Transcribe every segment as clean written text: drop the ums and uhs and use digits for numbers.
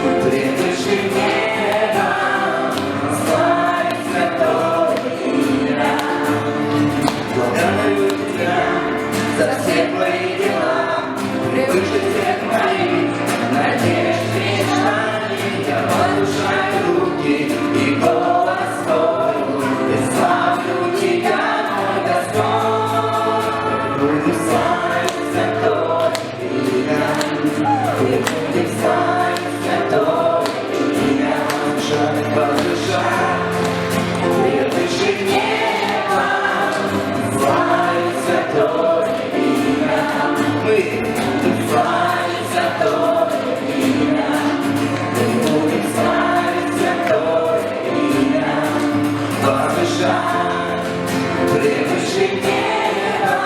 превыше неба, славить святое имя. Благодарю Тебя за все Твои дела, превыше всех моих надежд и мечтаний. Я возвышаю руки и голос свой, и славлю Тебя, мой Господь. Будем славить святое имя, будем славить святое имя. Возвышаю превыше неба, славить святое имя. Мы будем славить святое имя, мы будем славить святое имя. Возвышаю превыше неба,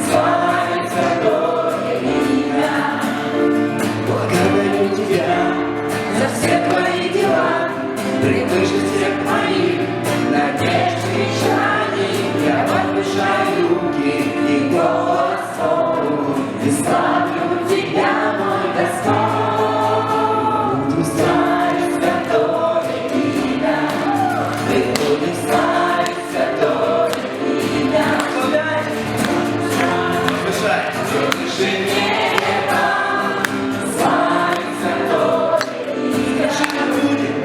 славить святое имя. Благодарю Тебя за все Твои дела, превыше всех моих надежд и мечтаний. Я возвышаю руки и голос свой, и славлю Тебя, мой Господь. Будем славить святое имя, мы будем славить святое имя. Возвышай превыше неба, славить святое имя.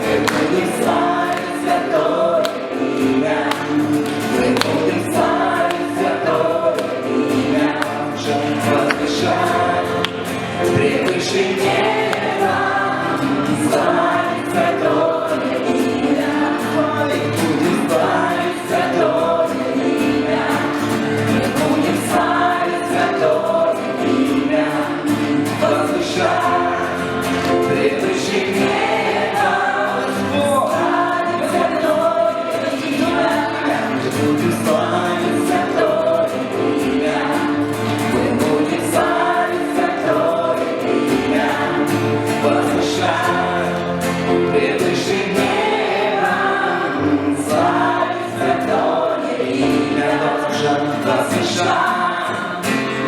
Мы будем славить святое имя, мы будем славить святое имя. Возвышай превыше неба, славить святое имя. Будем славить святое имя, мы будем славить святое имя. Возвышай превыше неба, славить святое имя. Будем славить святое имя, мы будем славить святое имя. Возвышай превыше неба, славить святое имя. Возвышай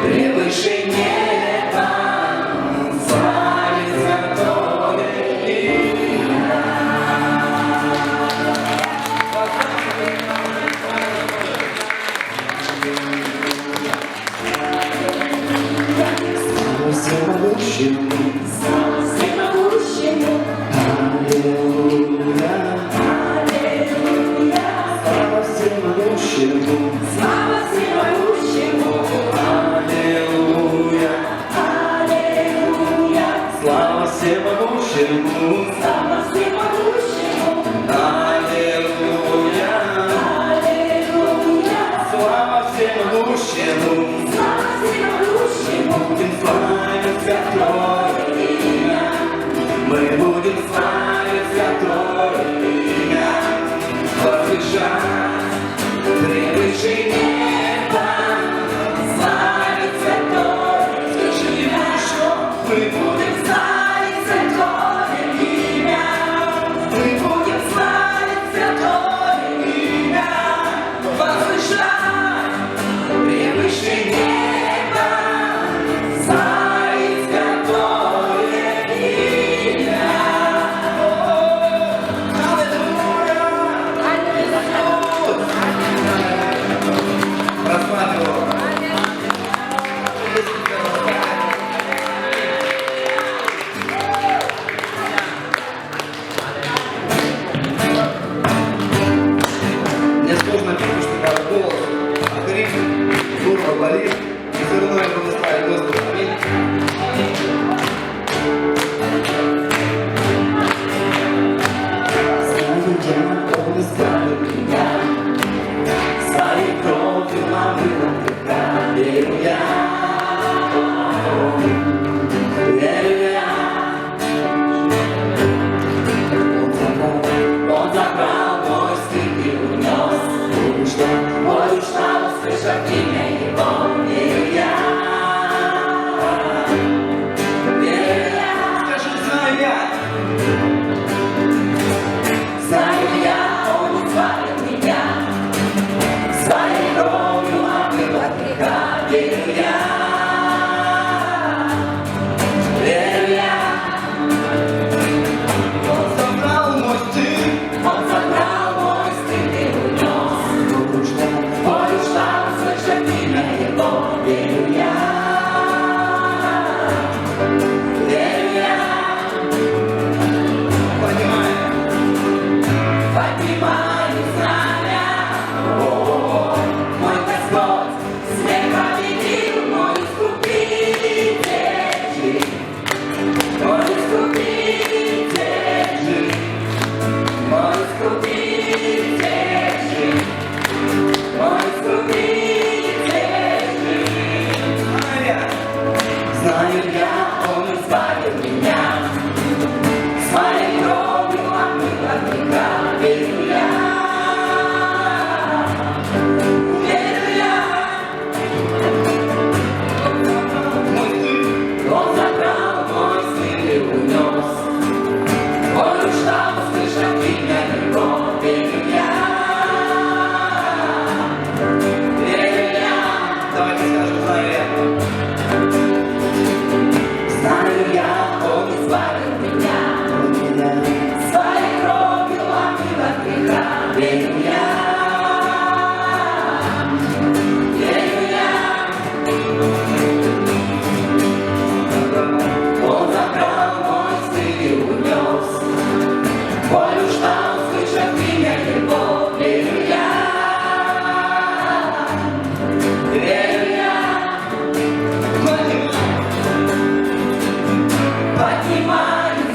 превыше неба, славить святое имя. Слава всемогущему, Слава всемогущему, аллилуйя. аллилуйя. Слава всемогущему, Слава всемогущему, аллилуйя. аллилуйя. Слава всемогущему, Слава всемогущему, аллилуйя. аллилуйя. Слава всемогущему, Слава всемогущему, будем славить святое имя. Мы будем славить святое имя. Возвышай превыше неба, славить святое. Скажи ему еще, мы будем славить святое имя.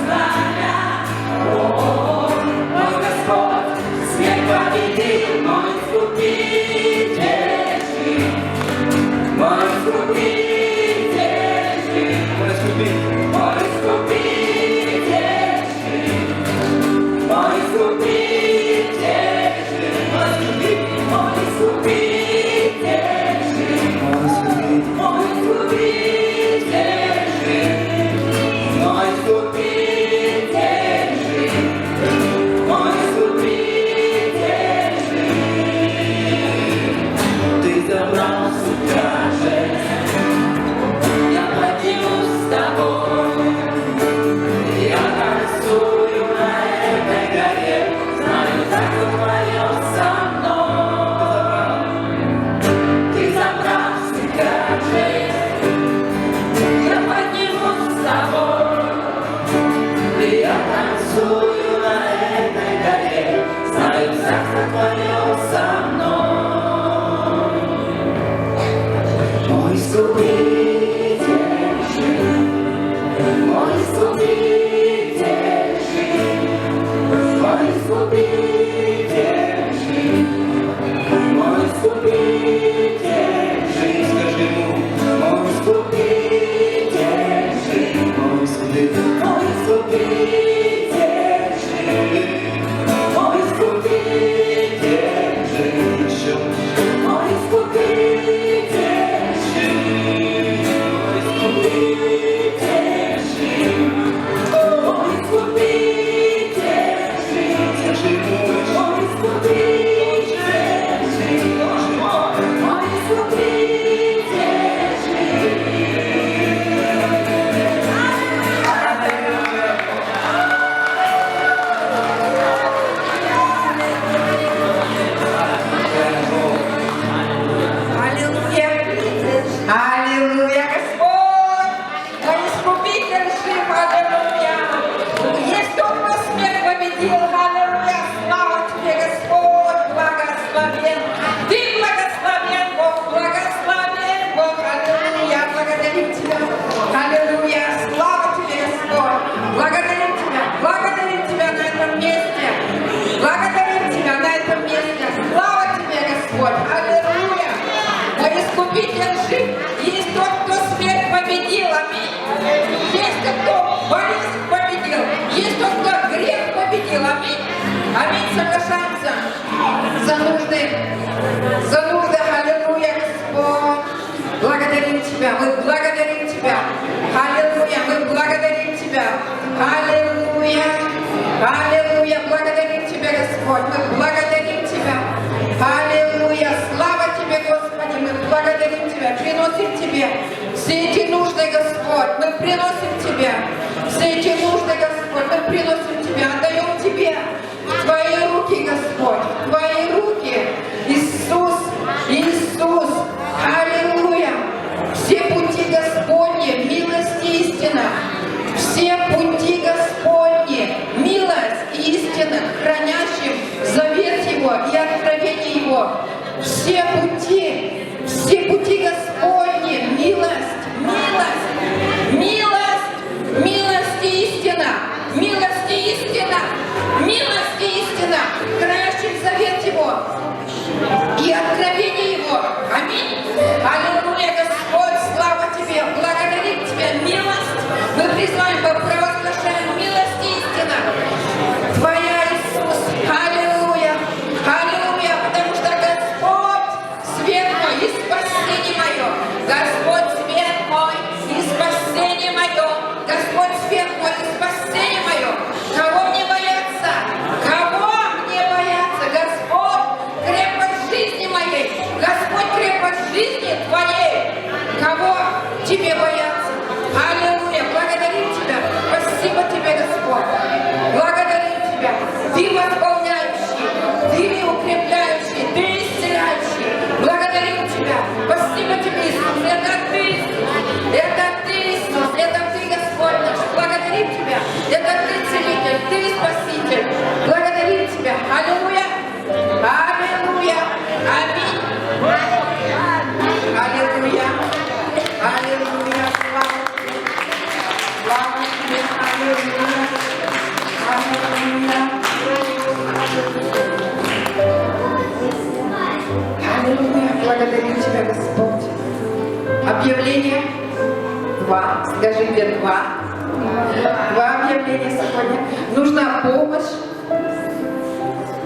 знамя. Мой Господь, смерть победил, мой искупитель жив. Мой искупитель жив. Мой искупитель. Мой искупитель жив. Мой искупитель жив. Мой искупитель. Мой искупитель жив. Мой искупитель. Мой искупитель жив. Мой искупитель жив. Мой искупитель жив. Ты забрал стражи, я поднимусь с тобой. Я танцую на этой горе, знаю, так твое со мной. Ты забрал стражи, я поднимусь с тобой. Я танцую на этой горе, знаю, царство твое со мной. Мой искупитель жив, мой искупитель жив, мой искупитель жив, мой искупитель жив. Скажи ему, мой искупитель жив, мой искупитель. Мой искупитель жив, мой искупитель жив, еще. Мой искупитель жив, мой искупитель жив, мой искупитель жив. Скажи ему, мой искупитель жив, мой искупитель жив. Аллилуйя, Господь, мой искупитель жив, аллилуйя. Есть тот, кто смерть победил, аллилуйя. Слава тебе, Господь, благословен. Ты благословен, Бог, аллилуйя. Благодарим тебя, аллилуйя. Слава тебе, Господь. Благодарим тебя на этом месте. Благодарим тебя на этом месте. Слава тебе, Господь, аллилуйя. Мой искупитель жив. Есть тот, кто смерть победил. Аминь. Есть тот, кто болезнь победил. Есть тот, кто грех победил. Аминь. Аминь. Соглашаемся за нужды. Аллилуйя, Господь. Благодарим тебя. Мы благодарим тебя. Аллилуйя. Мы благодарим тебя. Аллилуйя. Аллилуйя. Благодарим тебя, Господь. Мы благодарим тебя. Аллилуйя. Слава тебе, Господи. Мы благодарим тебя. Приносим тебе все эти нужды, Господь. Мы приносим тебе все эти нужды, Господь. Мы приносим тебе. Отдаем тебе твои руки, Господь. Твои руки. Иисус. Иисус. Аллилуйя. Все пути Господни, милость и истина. Все пути Господни, милость и истина, хранящим завет Его и откровение Его. Все пути Господни, милость, милость и истина, хранящим завет Его и откровение Его. Аминь. Аллилуйя, Господь, слава Тебе, благодарим Тебя, милость. Мы признаем, провозглашаем милость и истина Твоя, Иисус. Аллилуйя, аллилуйя, потому что Господь свет мой и спасение мое. Скажите два. Два объявления сегодня. Нужна помощь.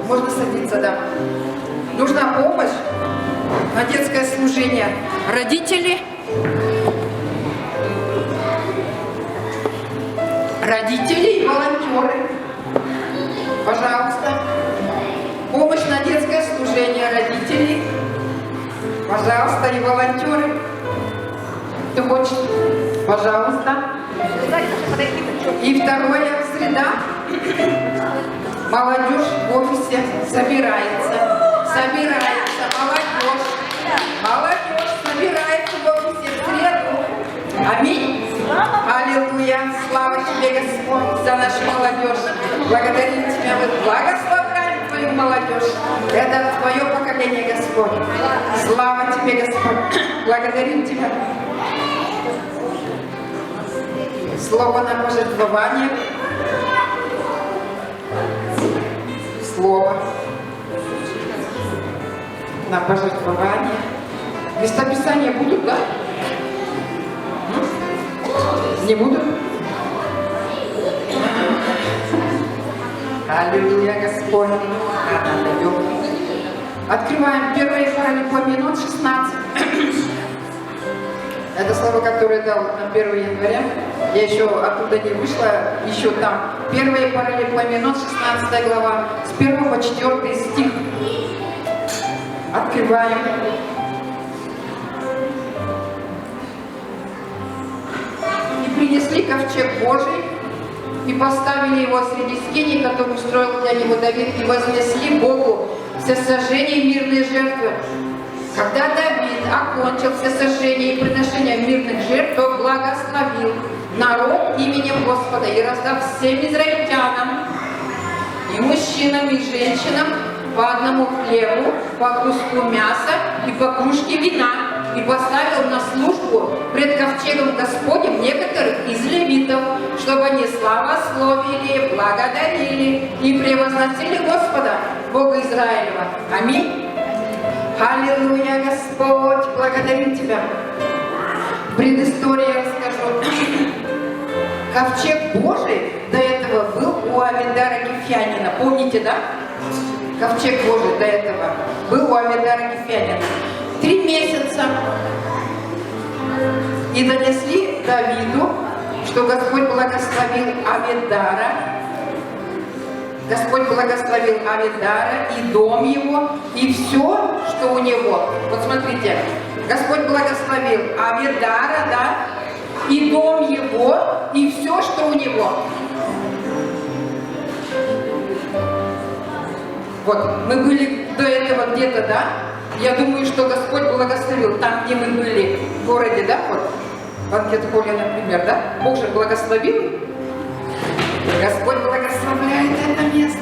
Можно садиться, да. Нужна помощь на детское служение. Родители. Родители и волонтеры. Пожалуйста. Помощь на детское служение родителей. Пожалуйста, и волонтеры. Кто хочет? Пожалуйста. И второе, среда. Молодежь в офисе собирается. Собирается молодежь. Молодежь собирается в офисе в среду. Аминь. Аллилуйя. Слава тебе, Господь, за нашу молодежь. Благодарим тебя, мы благословляем твою молодежь. Это твое поколение, Господь. Слава тебе, Господь. Благодарим тебя. Слово на пожертвование. Слово на пожертвование. Местописания будут, да? Не будут? Аллилуйя, Господь. Открываем 1 Паралипоменон 16. Это слово, которое дал на 1 января. Я еще оттуда не вышла, еще там. 1 Паралипоменон 16 глава, с 1 по 4 стих. Открываем. И принесли ковчег Божий, и поставили его среди скиней, который устроил для него Давид, и вознесли Богу всесожжение и мирные жертвы. Когда Давид окончил всесожжение и приношение мирных жертв, то благословил народ именем Господа и раздав всем израильтянам, и мужчинам, и женщинам по одному хлебу, по куску мяса и по кружке вина, и поставил на службу пред ковчегом Господним некоторых из левитов, чтобы они славословили, благодарили и превозносили Господа, Бога Израилева. Аминь. Аллилуйя, Господь, благодарим Тебя. Предыстория расскажу. Ковчег Божий до этого был у Авидара Кефьянина. Помните, да? Ковчег Божий до этого был у Авидара Кефьянина. 3 месяца. И донесли Давиду, что Господь благословил Авидара. Господь благословил Авидара и дом его, и все, что у него. Вот смотрите, Господь благословил Авидара, да, и дом его, и все, что у него. Вот, мы были до этого где-то, да? Я думаю, что Господь благословил там, где мы были, в городе, да, вот, в Ангет-Холле, например, да? Бог же благословил. Господь благословляет это место,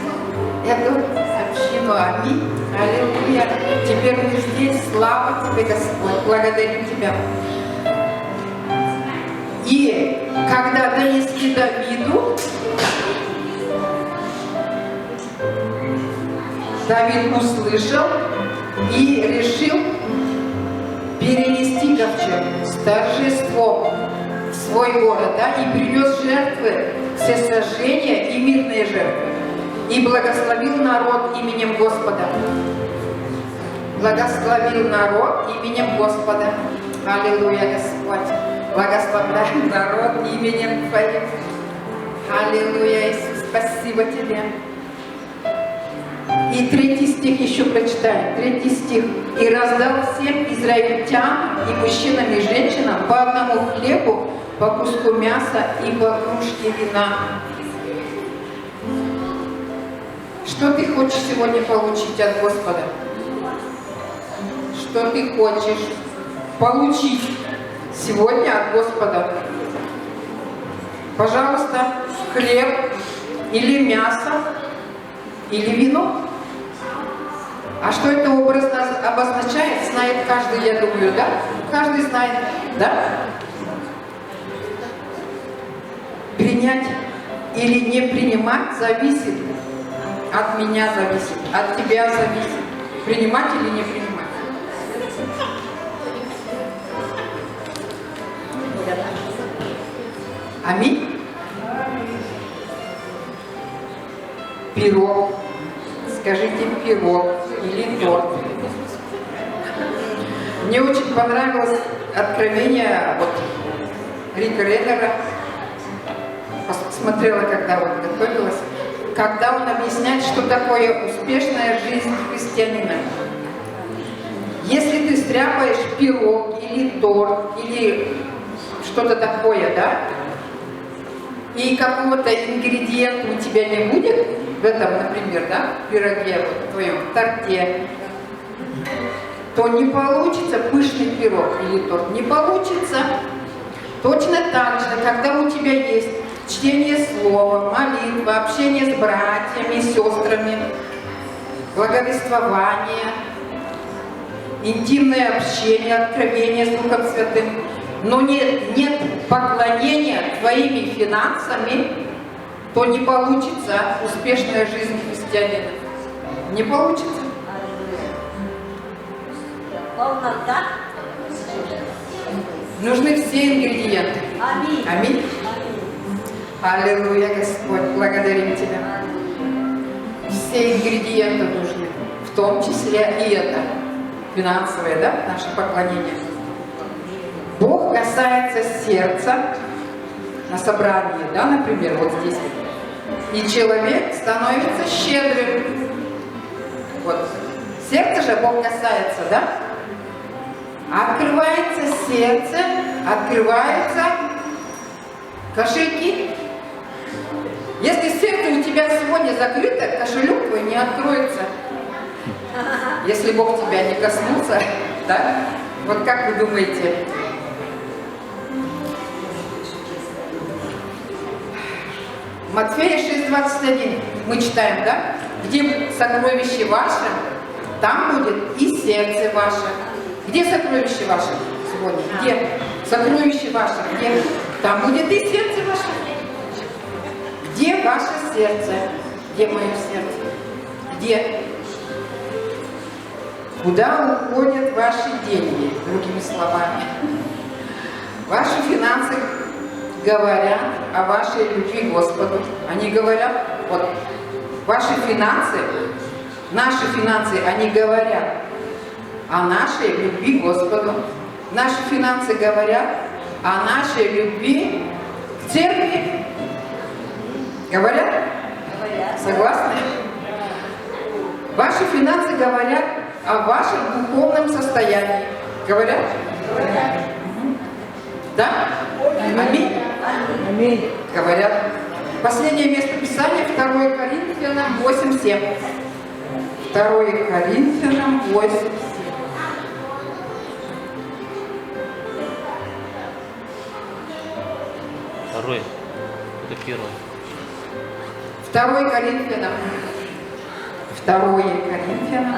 эту общину. Аминь. Аллилуйя. Теперь мы здесь. Слава Тебе, Господь. Благодарим Тебя. И когда донесли Давиду, Давид услышал и решил перенести ковчег с торжеством в свой город, да, и принес жертвы, всесожжения и мирные жертвы, и благословил народ именем Господа. Благословил народ именем Господа. Аллилуйя, Господь. Благословляем народ именем Твоим. Аллилуйя, Иисус, спасибо Тебе. И 3 стих еще прочитаем. 3 стих. «И раздал всем израильтянам, и мужчинам, и женщинам по одному хлебу, по куску мяса и по кружке вина». Что ты хочешь сегодня получить от Господа? Что ты хочешь получить сегодня от Господа? Пожалуйста, хлеб или мясо, или вино. А что это образно обозначает, знает каждый, я думаю, да? Каждый знает, да? Принять или не принимать зависит от меня, зависит, от тебя зависит. Принимать или не принимать. Аминь. Пирог. Скажите пирог или торт. Мне очень понравилось откровение вот Рика Реннера. Посмотрела, когда вот готовилась, когда он объясняет, что такое успешная жизнь христианина. Если ты стряпаешь пирог или торт, или что-то такое, да, и какого-то ингредиента у тебя не будет, в этом, например, да, в пироге, вот, в твоем торте, то не получится пышный пирог или торт, не получится. Точно так же, когда у тебя есть чтение слова, молитва, общение с братьями, сестрами, благовествование, интимное общение, откровение с Духом Святым, но нет поклонения твоими финансами, то не получится успешная жизнь христианина. Не получится. Нужны все ингредиенты. Аминь. Аминь. Аллилуйя, Господь, благодарим Тебя. Все ингредиенты нужны, в том числе и это, финансовое, да, наше поклонение. Бог касается сердца на собрании, да, например, вот здесь. И человек становится щедрым. Вот. Сердце же Бог касается, да? Открывается сердце, открываются кошельки. Если сердце у тебя сегодня закрыто, кошелек твой не откроется. Если Бог тебя не коснулся, да? Вот как вы думаете? Матфея 6:21 мы читаем, да? Где сокровище ваше, там будет и сердце ваше. Где сокровище ваше сегодня? Где? Сокровище ваше. Где? Там будет и сердце ваше. Где ваше сердце? Где мое сердце? Где? Куда уходят ваши деньги, другими словами? Ваши финансы говорят о вашей любви к Господу. Они говорят, вот, ваши финансы, наши финансы, они говорят о нашей любви к Господу. Наши финансы говорят о нашей любви к церкви. Говорят? Согласны? Ваши финансы говорят о вашем духовном состоянии. Говорят? Да? Аминь? Аминь. Говорят. Последнее место Писания 2 Коринфянам 8:7. 2 Коринфянам 8:7. Второй. Это первый. 2 Коринфянам. 2 Коринфянам.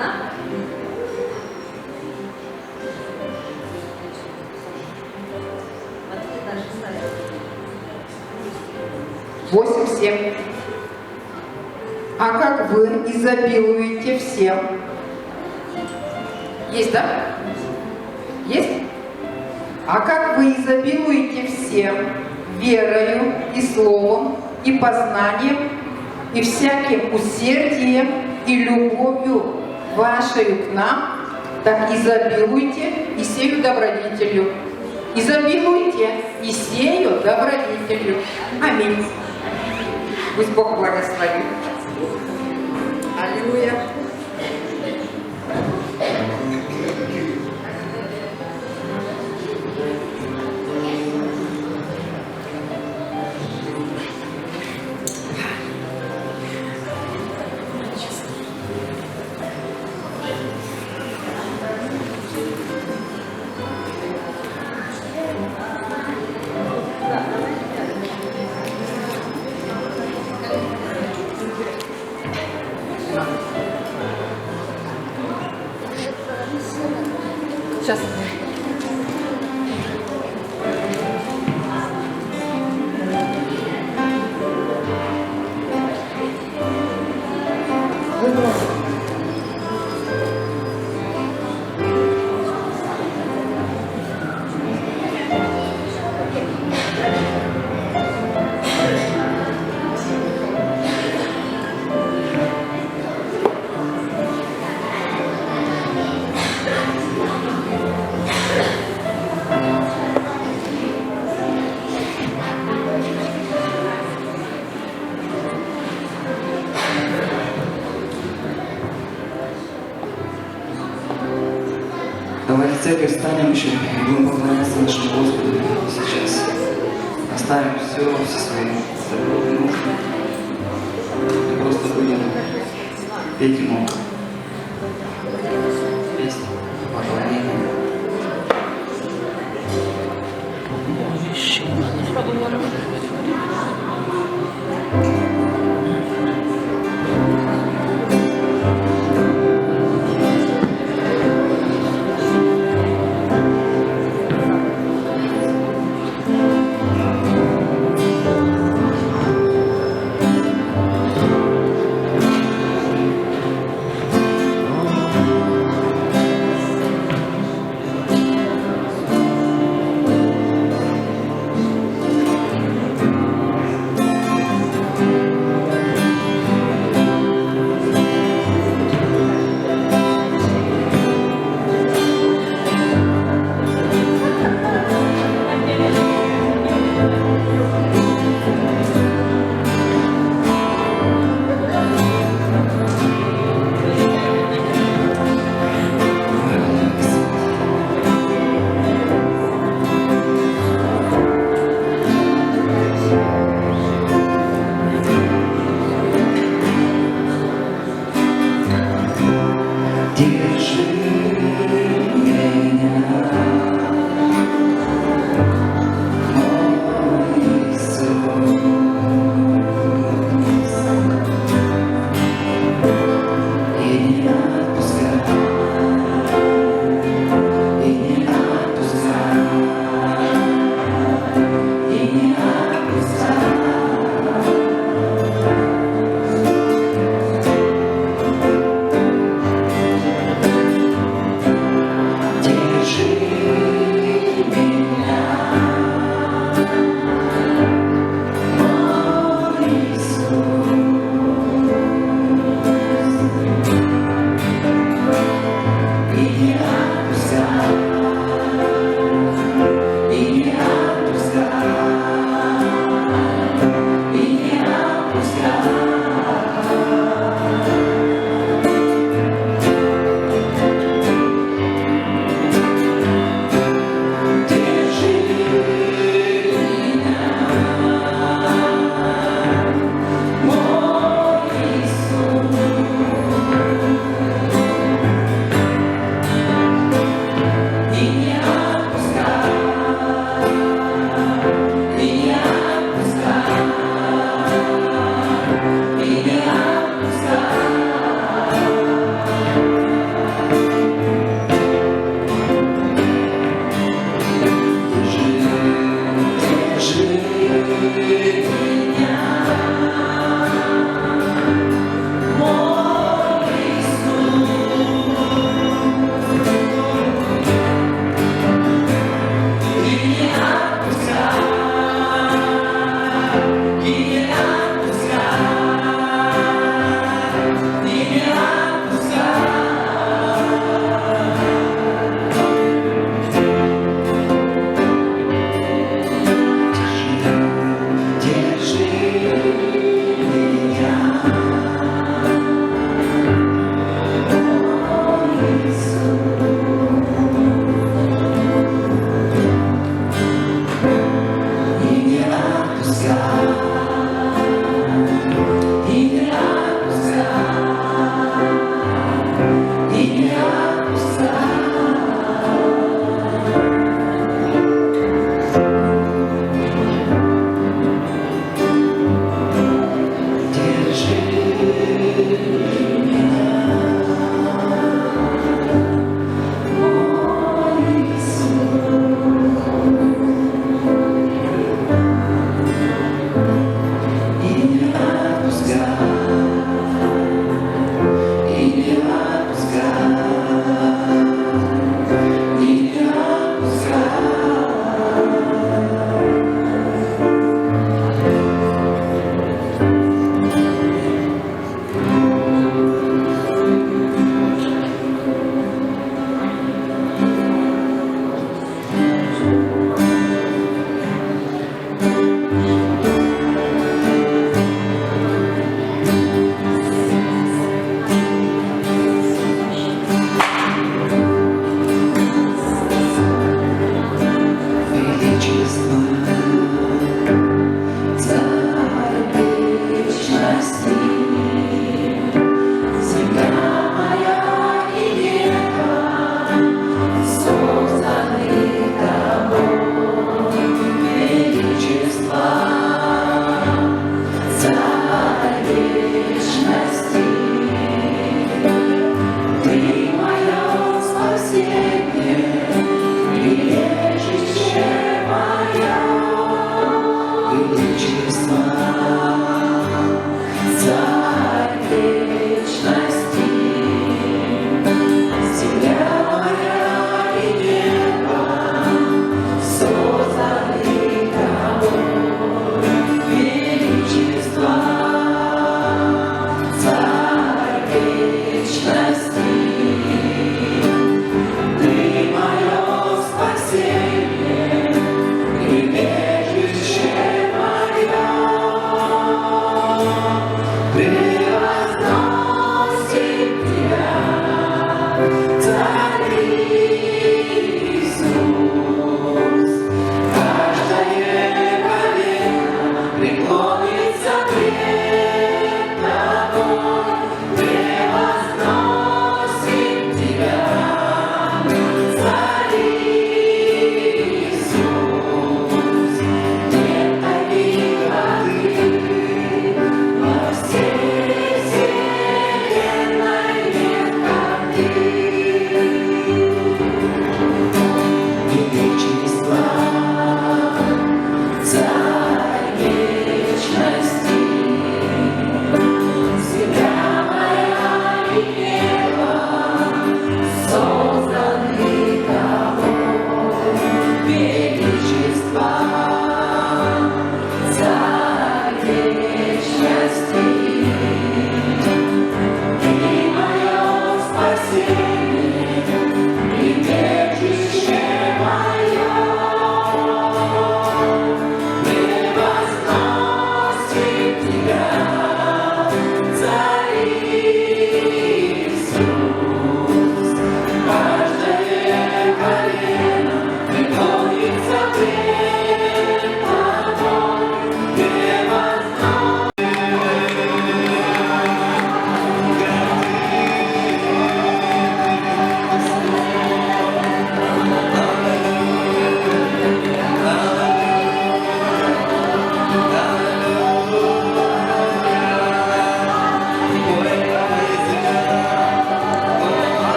8:7. А как вы изобилуете всем? Есть, да? Есть? А как вы изобилуете всем верою и словом, и познанием, и всяким усердием, и любовью вашей к нам, так изобилуйте и сею добродетелью. Изобилуйте и сею добродетелью. Аминь. Пусть Бог благословит. Аллилуйя. Сейчас. Давайте церковь встанем еще и будем поклоняться нашему Господу сейчас. Оставим все свои нужды. И просто будем петь Ему песню поклонения.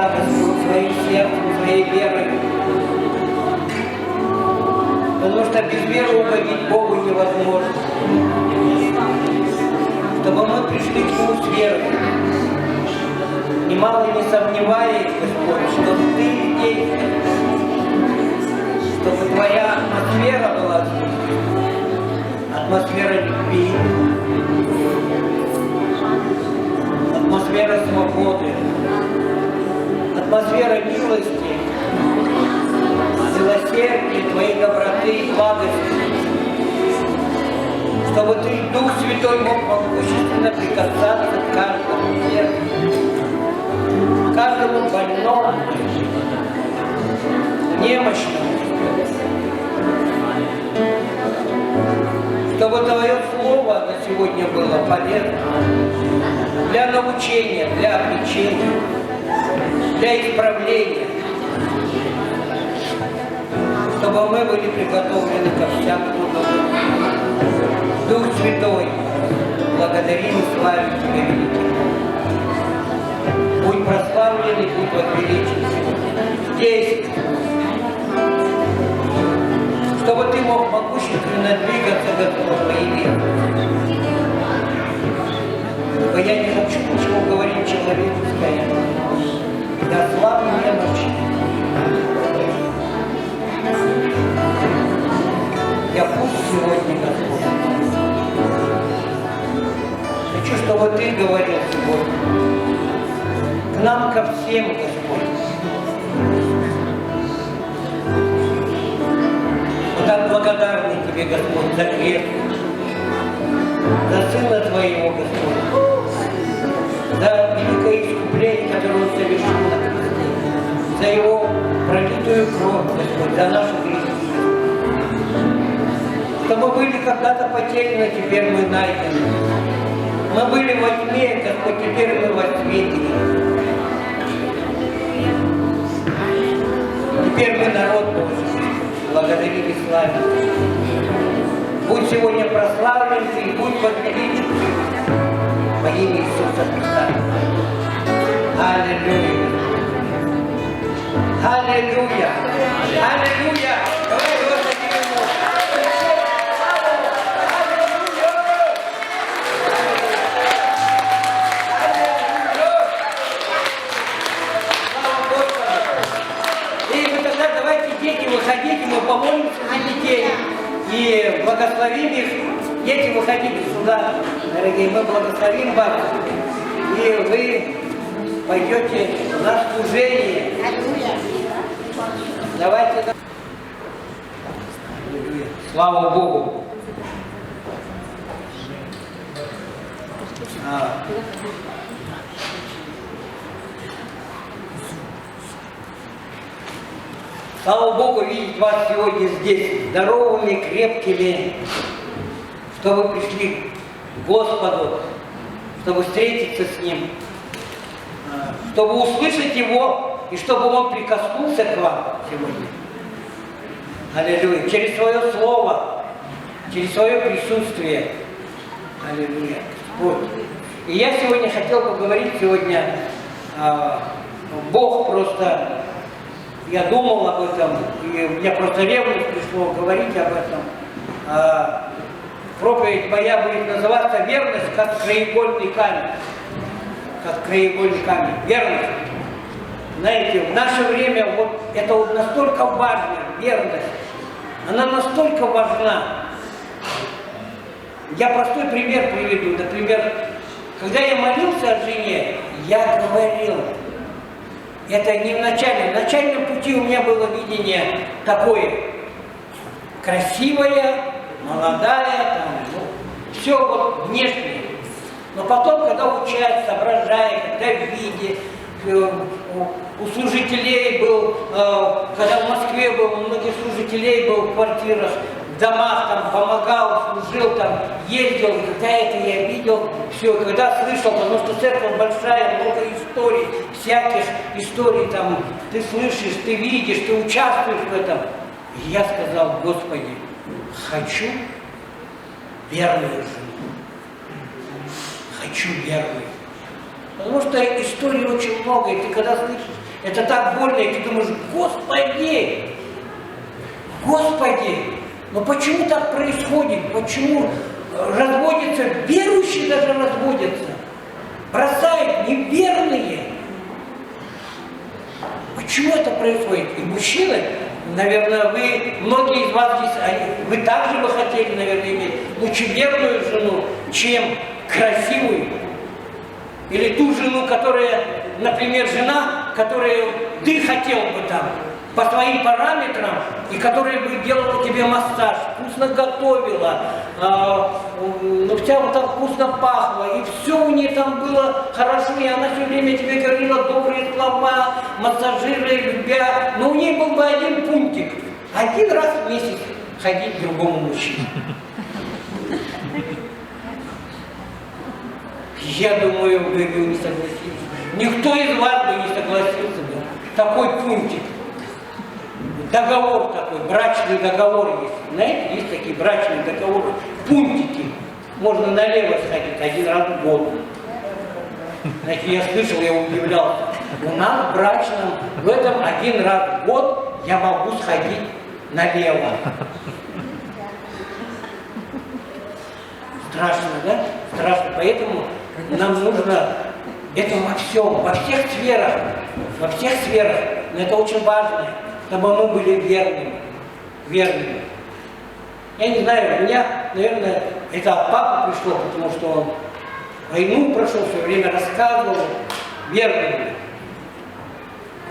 сердца, Господь, своим сердцем, своей верой. Потому что без веры угодить Богу невозможно. Чтобы мы пришли к Нему с верой, немало не сомневаясь, Господь, что Ты здесь, чтобы Твоя атмосфера была здесь, атмосфера любви, атмосфера свободы, атмосфера милости, милосердия, Твоей доброты и благости, чтобы Ты, Дух Святой, мог могущественно прикасаться к каждому сердцу, каждому больному, немощному, чтобы Твое Слово на сегодня было полезно для научения, для обличения, для исправления, чтобы мы были приготовлены ко всякому добру. Дух Святой, благодарим и славим Тебя, великий. Будь прославлен и будь возвеличен здесь, чтобы Ты мог могущественно двигаться, Господь, во имя. Ибо я не хочу ничего говорить человеческое. Я слабый, немощный. Я пусть сегодня, Господь. Хочу, чтобы Ты говорил сегодня к нам, ко всем, Господь. Мы так благодарны Тебе, Господь, за крепость, за Сына Твоего, Господь, за великое искупление, которое Он совершил на кресте, за Его пролитую кровь, Господь, за нашу грехи. Что мы были когда-то потеряны, теперь мы найдены. Мы были во тьме, Господь, теперь мы во свете. Теперь мы народ Божий. Благодарим и славим. Будь сегодня прославлен Ты и будь возвеличен во имя Иисуса Христа. Аллилуйя. Аллилуйя. Аллилуйя. Давай благодарим Его. Дети, выходите, мы помолимся за детей и благословим их. Дети, выходите сюда, дорогие, мы благословим вас. И вы пойдете на служение. Давайте. Слава Богу. Слава Богу, видеть вас сегодня здесь, здоровыми, крепкими, что вы пришли к Господу, чтобы встретиться с Ним, чтобы услышать Его, и чтобы Он прикоснулся к вам сегодня. Аллилуйя. Через свое Слово, через свое присутствие. Аллилуйя. Вот. И я сегодня хотел поговорить Бог просто... Я думал об этом, и у меня просто ревность пришло говорить об этом. Проповедь моя будет называться «Верность, как краеугольный камень». Как краеугольный камень. Верность. Знаете, в наше время вот это вот настолько важно, верность. Она настолько важна. Я простой пример приведу. Например, когда я молился о жене, я говорил... Это не в начальном пути у меня было видение такое. Красивая, молодая, все вот внешнее. Но потом, когда учась, соображая, когда видя, у служителей был, когда в Москве был, у многих служителей был в квартирах, в домах, там, помогал, служил, там, ездил, и когда это я видел, все, когда слышал, потому что церковь большая, много историй, всяких историй, там, ты слышишь, ты видишь, ты участвуешь в этом. И я сказал: Господи, хочу верную жену, хочу верную. Потому что историй очень много, и ты когда слышишь, Это так больно, и ты думаешь, Господи, Господи, но почему так происходит? Почему разводятся, верующие даже разводятся, бросают неверные? Почему это происходит? И мужчины, наверное, многие из вас здесь, вы также бы хотели, наверное, иметь лучше верную жену, чем красивую. Или ту жену, которая, например, жена, которую ты хотел бы там, по своим параметрам, и которая бы делала тебе массаж, вкусно готовила, вся вот там вкусно пахла, и все у нее там было хорошо, и она все время тебе говорила добрые слова, массажируя, любя, но у нее был бы один пунктик, один раз в месяц ходить к другому мужчине. Я думаю, вы не согласились. Никто из вас бы не согласился бы. Такой пунктик. Договор такой, брачный договор есть. Знаете, есть такие брачные договоры, пунктики. Можно налево сходить один раз в год. Знаете, я слышал, я удивлялся. У нас в брачном, в этом один раз в год я могу сходить налево. Страшно, да? Страшно. Поэтому нам нужно это во всех сферах, но это очень важно, чтобы мы были верными. Я не знаю, у меня, наверное, это от папы пришло, потому что он войну прошел, все время рассказывал, верными,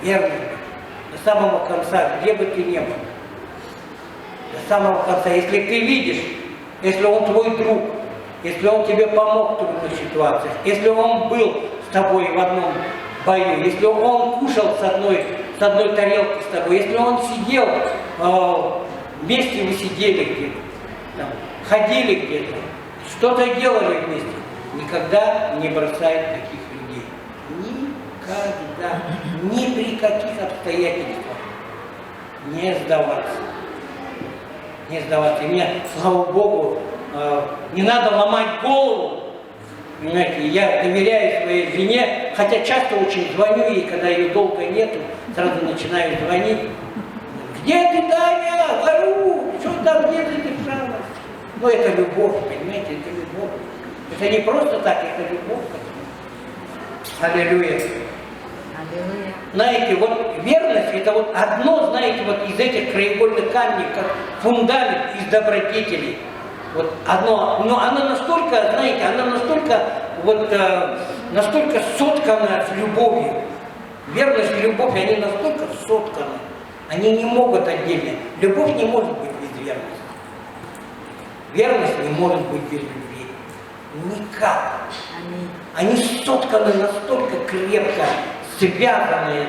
до самого конца, где бы ты ни был, до самого конца. Если ты видишь, если он твой друг, если он тебе помог в трудных ситуациях, если он был с тобой в одном бою, если он кушал с одной тарелки с тобой, если он сидел, вместе вы сидели где-то, ходили где-то, что-то делали вместе, никогда не бросает таких людей. Никогда, ни при каких обстоятельствах не сдаваться. Не сдаваться. И мне, слава Богу, не надо ломать голову. Понимаете, я доверяю своей жене, хотя часто очень звоню ей, когда ее долго нету, сразу начинаю звонить. Где ты, Таня? Ору! Что там, где ты держалась? Ну, это любовь, понимаете, это любовь. Это не просто так, это любовь. Аллилуйя. Аллилуйя. Знаете, вот верность, это вот одно, знаете, вот из этих краеугольных камней, как фундамент из добродетелей. Вот одно, но она настолько, знаете, настолько соткана с любовью. Верность и любовь, они настолько сотканы. Они не могут отдельно. Любовь не может быть без верности. Верность не может быть без любви. Никак. Они сотканы настолько крепко, связаны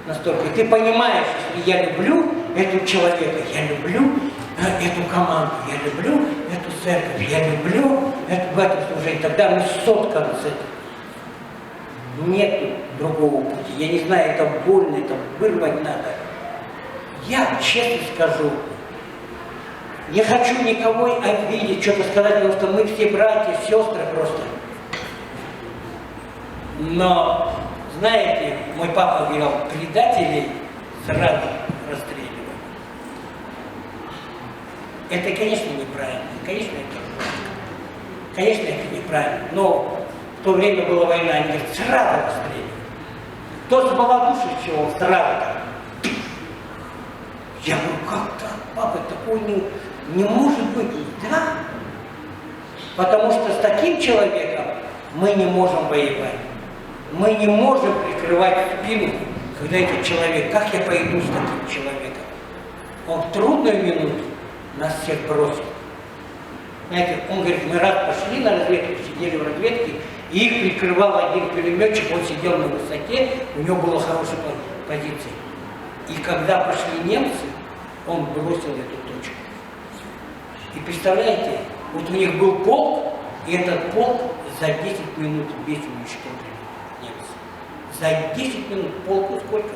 настолько. Ты понимаешь, если я люблю этого человека, я люблю эту команду, я люблю эту церковь, я люблю в этом служении, тогда мы сотканы с этим. Нет другого пути. Я не знаю, это больно, это вырвать надо. Я честно скажу, не хочу никого обидеть, что-то сказать, потому что мы все братья, сестры просто. Но, знаете, мой папа говорил, предателей сразу расстреливают. Это, конечно, неправильно. Конечно, это неправильно. Но в то время была война, они говорят, сразу расстреливают. Кто смолодушившего сразу так. Я говорю, как так, папа, такое не может быть. Да. Потому что с таким человеком мы не можем воевать. Мы не можем прикрывать спину, когда этот человек, как я пойду с таким человеком? Он в трудную минуту нас всех бросит. Знаете, он говорит, мы раз пошли на разведку, сидели в разведке, и их прикрывал один пулеметчик, он сидел на высоте, у него была хорошая позиция. И когда пошли немцы, он бросил эту точку. И представляете, вот у них был полк, и этот полк за 10 минут весь уничтожили немцы. За 10 минут полку сколько?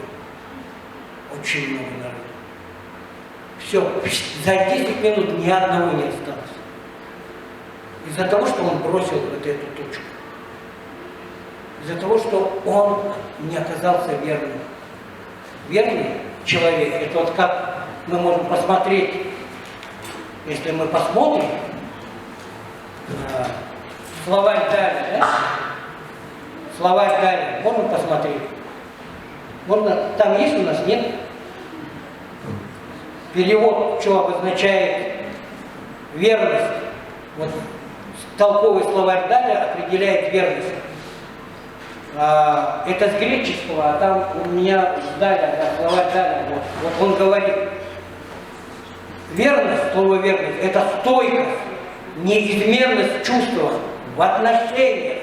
Очень много народу. Все, за 10 минут ни одного не осталось. Из-за того, что он бросил вот эту точку. Из-за того, что он не оказался верным верный человек, это вот как мы можем посмотреть, если мы посмотрим, словарь Даля, да? Словарь Даля, можно посмотреть? Можно? Там есть у нас, нет? Перевод, что обозначает верность. Вот толковый словарь Даля определяет верность. Это с греческого, а там у меня Даля, да, словарь Даля, вот он говорит, верность, слово верность, это стойкость, неизменность в чувствах, в отношениях,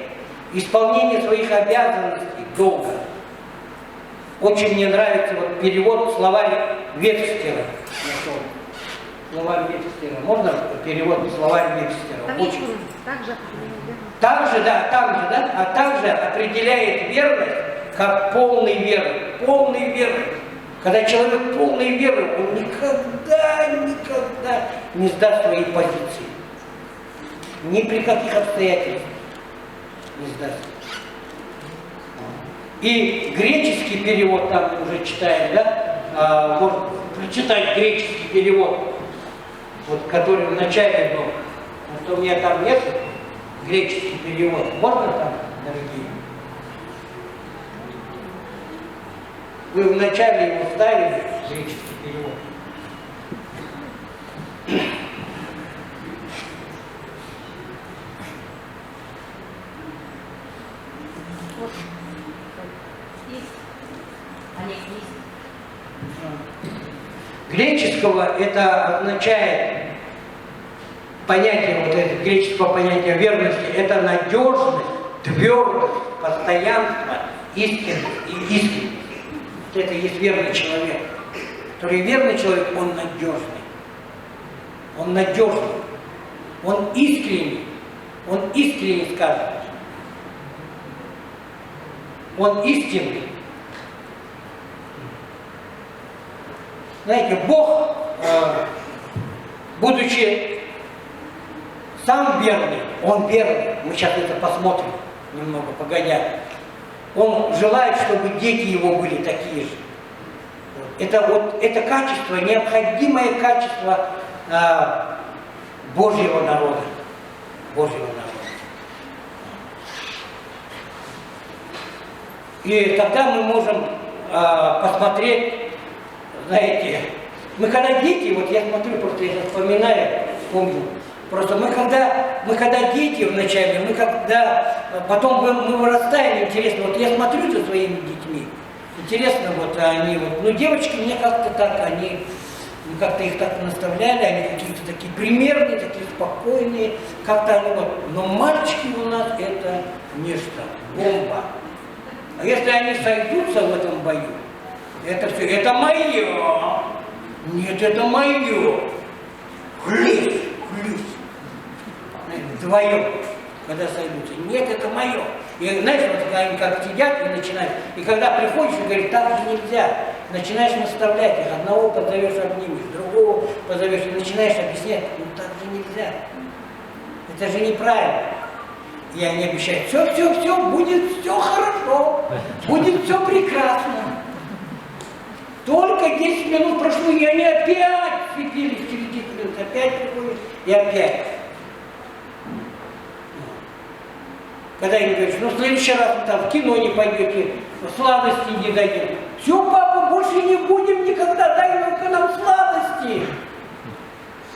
исполнение своих обязанностей, долга. Очень мне нравится вот перевод словарь Вебстера. Словарь Вебстера. Можно перевод словарь Вебстера? Там Очень. есть также. Также, да, а также определяет верность как полный веры. Полный веры. Когда человек полный веры, он никогда не сдаст свои позиции. Ни при каких обстоятельствах не сдаст. И греческий перевод, там уже читаем, да? Можно прочитать греческий перевод, вот, который в начале был. А то у меня там нет греческий перевод. Можно там, дорогие? Вы вначале его ставили, греческий перевод. Греческого это означает понятие, вот это греческого понятия верности, это надежность, твердость, постоянство, искренность и искренность. Вот это есть верный человек. Который верный человек, он надежный. Он надежный. Он искренний. Он искренне скажет. Он истинный. Знаете, Бог, будучи сам верный, он верный, мы сейчас это посмотрим немного погодя, он желает, чтобы дети его были такие же. Это качество, необходимое качество Божьего народа. Божьего народа. И тогда мы можем посмотреть, знаете, мы когда дети, вот я смотрю, просто я вспоминаю, помню, просто мы когда дети вначале, потом мы вырастаем, интересно, вот я смотрю за своими детьми, интересно, вот они, девочки мне как-то так, они, как-то их так наставляли, они какие-то такие примерные, такие спокойные, как-то они но мальчики у нас это нечто, бомба. А если они сойдутся в этом бою, это все, это мое. Нет, это мое. Хлюсь. Вдвоем, когда сойдутся. Нет, это мое. И знаешь, вот они как сидят и начинают. И когда приходишь и говоришь, так же нельзя. Начинаешь наставлять их. Одного позовешь, обнимешь, другого позовешь и начинаешь объяснять, так же нельзя. Это же неправильно. И они обещают, все, будет все хорошо. Будет все прекрасно. Только 10 минут прошло, и они опять сцепились через 10 минут, опять приходят, и опять. Когда они говорят, в следующий раз вы там в кино не пойдете, сладости не дадим. Все, папа, больше не будем никогда, дай только нам сладости.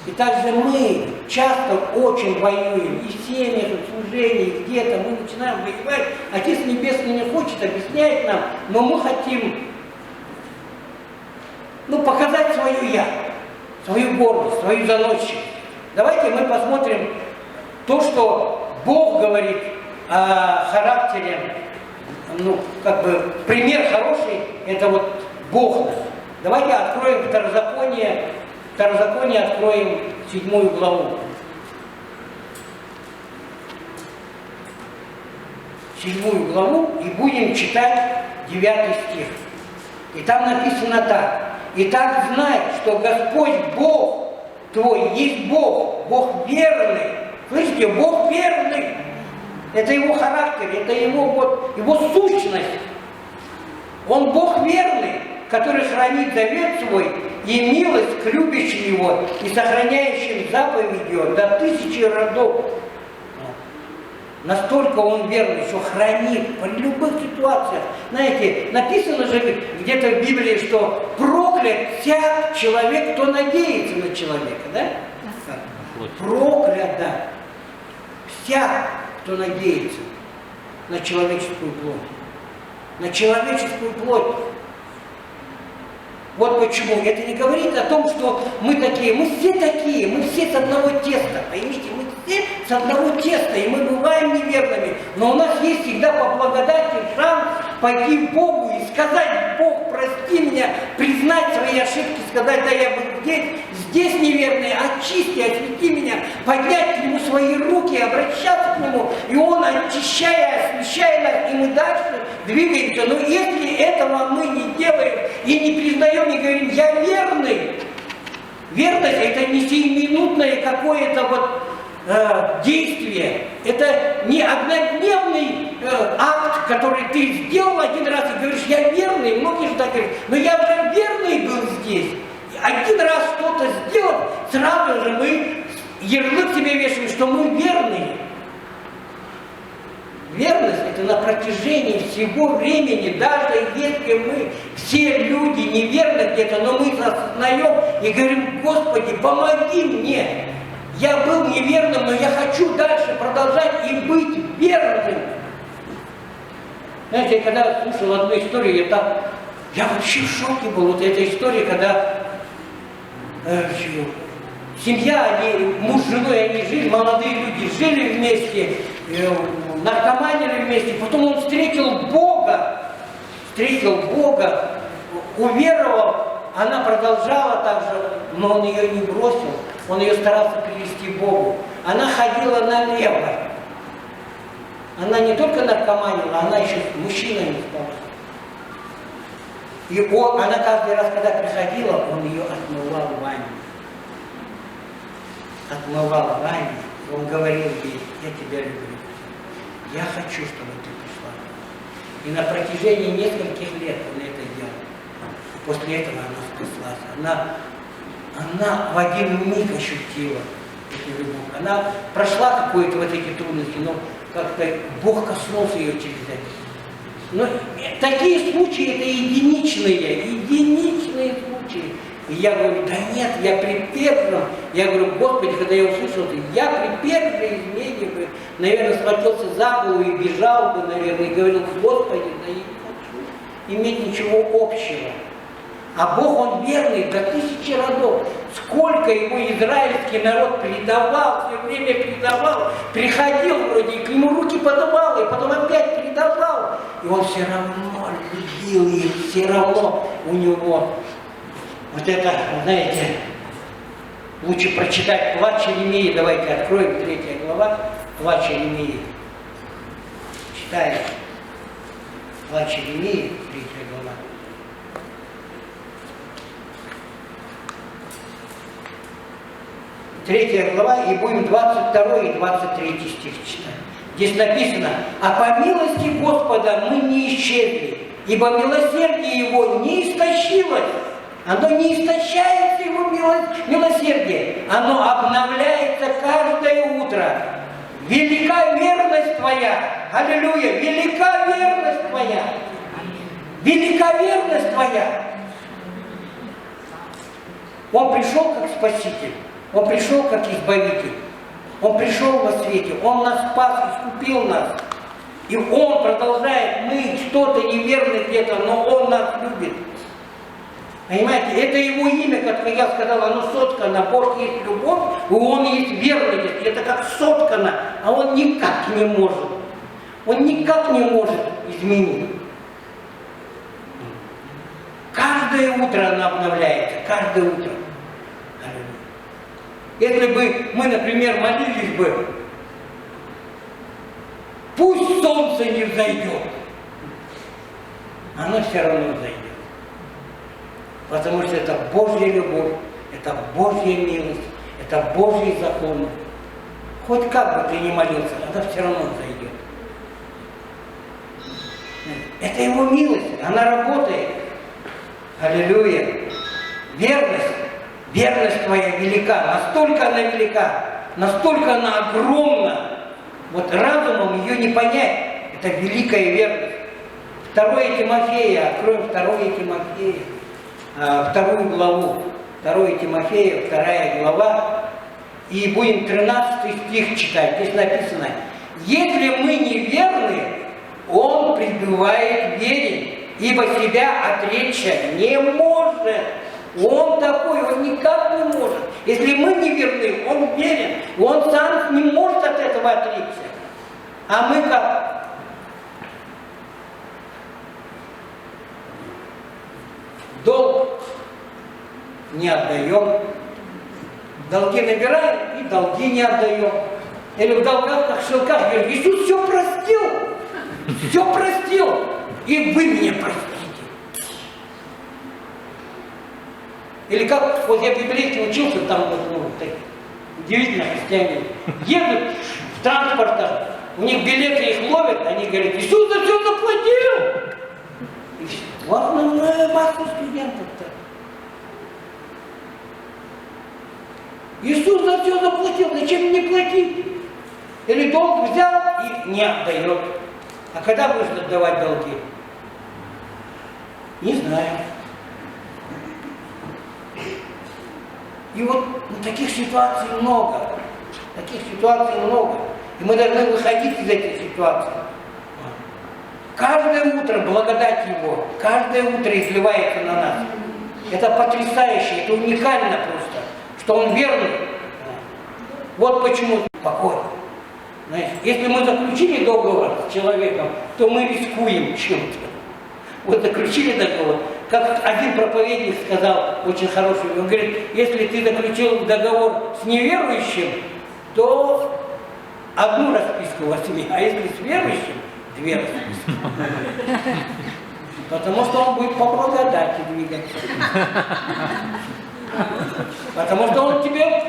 И также мы часто очень воюем, и в семьях, и в служении, где-то мы начинаем воевать. Отец Небесный не хочет объяснять нам, но мы хотим показать свою я, свою гордость, свою заносчивость. Давайте мы посмотрим то, что Бог говорит о характере, пример хороший, это вот Бог. Давайте откроем Второзаконие откроем 7 главу. 7 главу и будем читать 9 стих. И там написано так. «Итак, знай, что Господь Бог твой есть Бог, Бог верный». Слышите, Бог верный. Это Его характер, это Его сущность. Он Бог верный. который хранит завет свой и милость к любящим его и сохраняющим заповедь его до 1000 родов. Настолько он верный, что хранит в любых ситуациях. Знаете, написано же где-то в Библии, что проклят всяк человек, кто надеется на человека, да? Проклят, да. Всяк, кто надеется на человеческую плоть. На человеческую плоть. Вот почему. Это не говорит о том, что мы такие. Мы все такие. Мы все с одного теста. Поймите, мы все с одного теста. И мы бываем неверными. Но у нас есть всегда по благодати шанс пойти к Богу и сказать: Бог, прости меня, признать свои ошибки, сказать: да, я был здесь неверный, очисти, освети меня, поднять к Нему свои руки, обращаться к Нему. И Он, очищая, освещая нас, и мы дальше двигаемся. Но если этого мы не делаем и не признаем, не говорим: я верный, верность — это не сиюминутное какое-то вот действие, это не однодневный акт, который ты сделал один раз и говоришь: я верный. Многие же так говорят: но я уже верный был здесь. Один раз что-то сделал, сразу же мы ярлык себе вешаем, что мы верные. Верность — это на протяжении всего времени, даже если мы все люди неверны где-то, но мы осознаем и говорим: Господи, помоги мне. Я был неверным, но я хочу дальше продолжать и быть верным. Знаете, я когда слушал одну историю, я вообще в шоке был. Вот эта история, когда семья, муж с женой, они жили, молодые люди жили вместе, наркоманили вместе. Потом он встретил Бога, уверовал. Она продолжала так же, но он ее не бросил. Он ее старался привести к Богу. Она ходила налево. Она не только наркоманила, она еще с мужчинами спала. И она каждый раз, когда приходила, он ее отмывал в ванне. Отмывал в ванне. Он говорил ей: я тебя люблю. Я хочу, чтобы ты пришла. И на протяжении нескольких лет он это делал. После этого она спаслась. Она в один миг ощутила эту любовь. Она прошла какое-то вот эти трудности, но как-то Бог коснулся ее через это. Но такие случаи — это единичные случаи. И я говорю: да нет, я привержен. Я говорю: Господи, когда я услышал это, я привержен измене бы, наверное, схватился за голову и бежал бы, наверное, и говорил: Господи, да я не хочу иметь ничего общего. А Бог, Он верный до 1000 родов. Сколько ему израильский народ предавал, все время предавал, приходил вроде, и к нему руки подавал, и потом опять предавал. И он все равно любил их, все равно у него вот это, знаете, лучше прочитать «Плач Иеремии». Давайте откроем 3 глава, «Плач Иеремии». Читаем «Плач Иеремии», 3 глава. Третья глава, и будем 22 и 23 стих читать. Здесь написано: «А по милости Господа мы не исчезли, ибо милосердие Его не истощилось». Оно не истощается, Его милосердие. Оно обновляется каждое утро. Велика верность Твоя. Аллилуйя. Велика верность Твоя. Велика верность Твоя. Он пришел как Спаситель. Он пришел как Избавитель. Он пришел во свете. Он нас спас, искупил нас. И Он продолжает. Мы что-то неверны где-то, но Он нас любит. Понимаете, это Его имя, как я сказал, оно соткано. Бог есть любовь, и Он есть верность. Это как соткано, а Он никак не может. Он никак не может изменить. Каждое утро она обновляется, каждое утро. Если бы мы, например, молились бы: пусть солнце не взойдет, оно все равно взойдет. Потому что это Божья любовь, это Божья милость, это Божьи законы. Хоть как бы ты ни молился, она все равно взойдет. Это Его милость, она работает. Аллилуйя. Верность твоя велика, настолько она велика, настолько она огромна. Вот разумом ее не понять. Это великая верность. 2 Тимофея, откроем 2 Тимофея, 2 главу. 2 Тимофея, 2 глава. И будем 13 стих читать. Здесь написано: если мы неверны, он пребывает верен, ибо себя отречься не может. Он такой, он никак не может. Если мы неверны, он верен. Он сам не может от этого отречься. А мы как? Долг не отдаем. Долги набираем и долги не отдаем. Или в долгах, как в шелках, говорит: Иисус все простил. Все простил. И вы меня простите. Или как, вот я в библейке учился, там вот, удивительно, христиане едут в транспортах, у них билеты, их ловят, они говорят: Иисус за все заплатил. И все. Вот основная масса студентов-то. Иисус за все заплатил, зачем мне платить? Или долг взял и не отдает. А когда будешь отдавать долги? Не знаю. И вот таких ситуаций много. Таких ситуаций много. И мы должны выходить из этих ситуаций. Каждое утро благодать Его, каждое утро изливается на нас. Это потрясающе, это уникально просто, что Он верный. Вот почему покой. Знаете, если мы заключили договор с человеком, то мы рискуем чем-то. Вот заключили договор. Как один проповедник сказал, очень хороший, он говорит: если ты заключил договор с неверующим, то одну расписку возьми, а если с верующим, 2 расписки. Потому что он будет по благодати двигаться. Потому что он тебе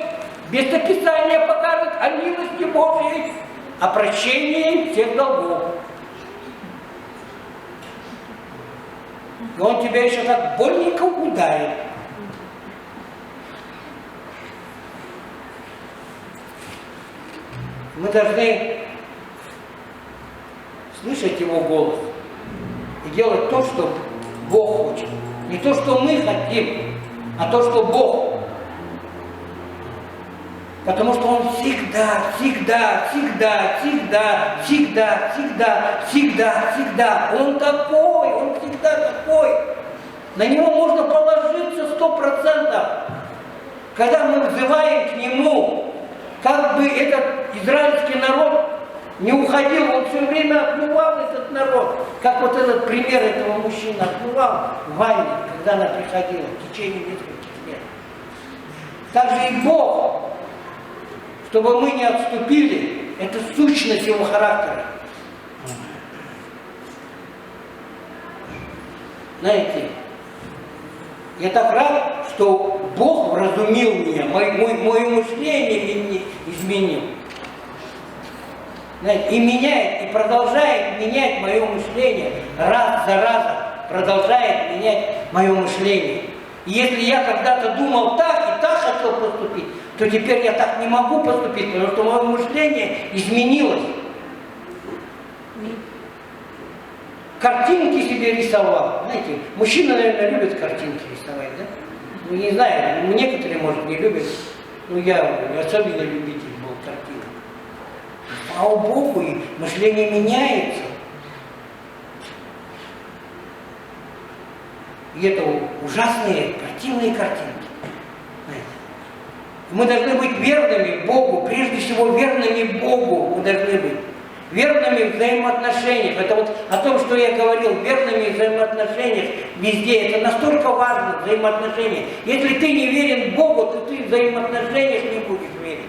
местописание покажет о милости Божьей, о прощении всех долгов. И он тебя еще так больненько ударит. Мы должны слышать его голос и делать то, что Бог хочет. Не то, что мы хотим, а то, что Бог. Потому что Он всегда, Он такой, Он всегда такой. На Него можно положиться 100%. Когда мы взываем к Нему, как бы этот израильский народ не уходил, он все время отмывал этот народ. Как вот этот пример этого мужчины отмывал в ванне, когда она приходила в течение нескольких лет. Так же и Бог. Чтобы мы не отступили, это сущность Его характера. Знаете, я так рад, что Бог вразумил меня, мое мышление изменил. Знаете, и меняет, и продолжает менять мое мышление, раз за разом продолжает менять мое мышление. И если я когда-то думал так и так хотел поступить, то теперь я так не могу поступить, потому что мое мышление изменилось. Картинки себе рисовал. Знаете, мужчины, наверное, любят картинки рисовать, да? Ну, не знаю, некоторые, может, не любят. Но я особенно любитель был картинок. Слава Богу, и мышление меняется. И это ужасные, противные картинки. Мы должны быть верными Богу, прежде всего верными Богу мы должны быть. Верными в взаимоотношениях. Это вот о том, что я говорил, верными в взаимоотношениях везде. Это настолько важно, взаимоотношения. Если ты не верен Богу, то ты в взаимоотношениях не будешь верен.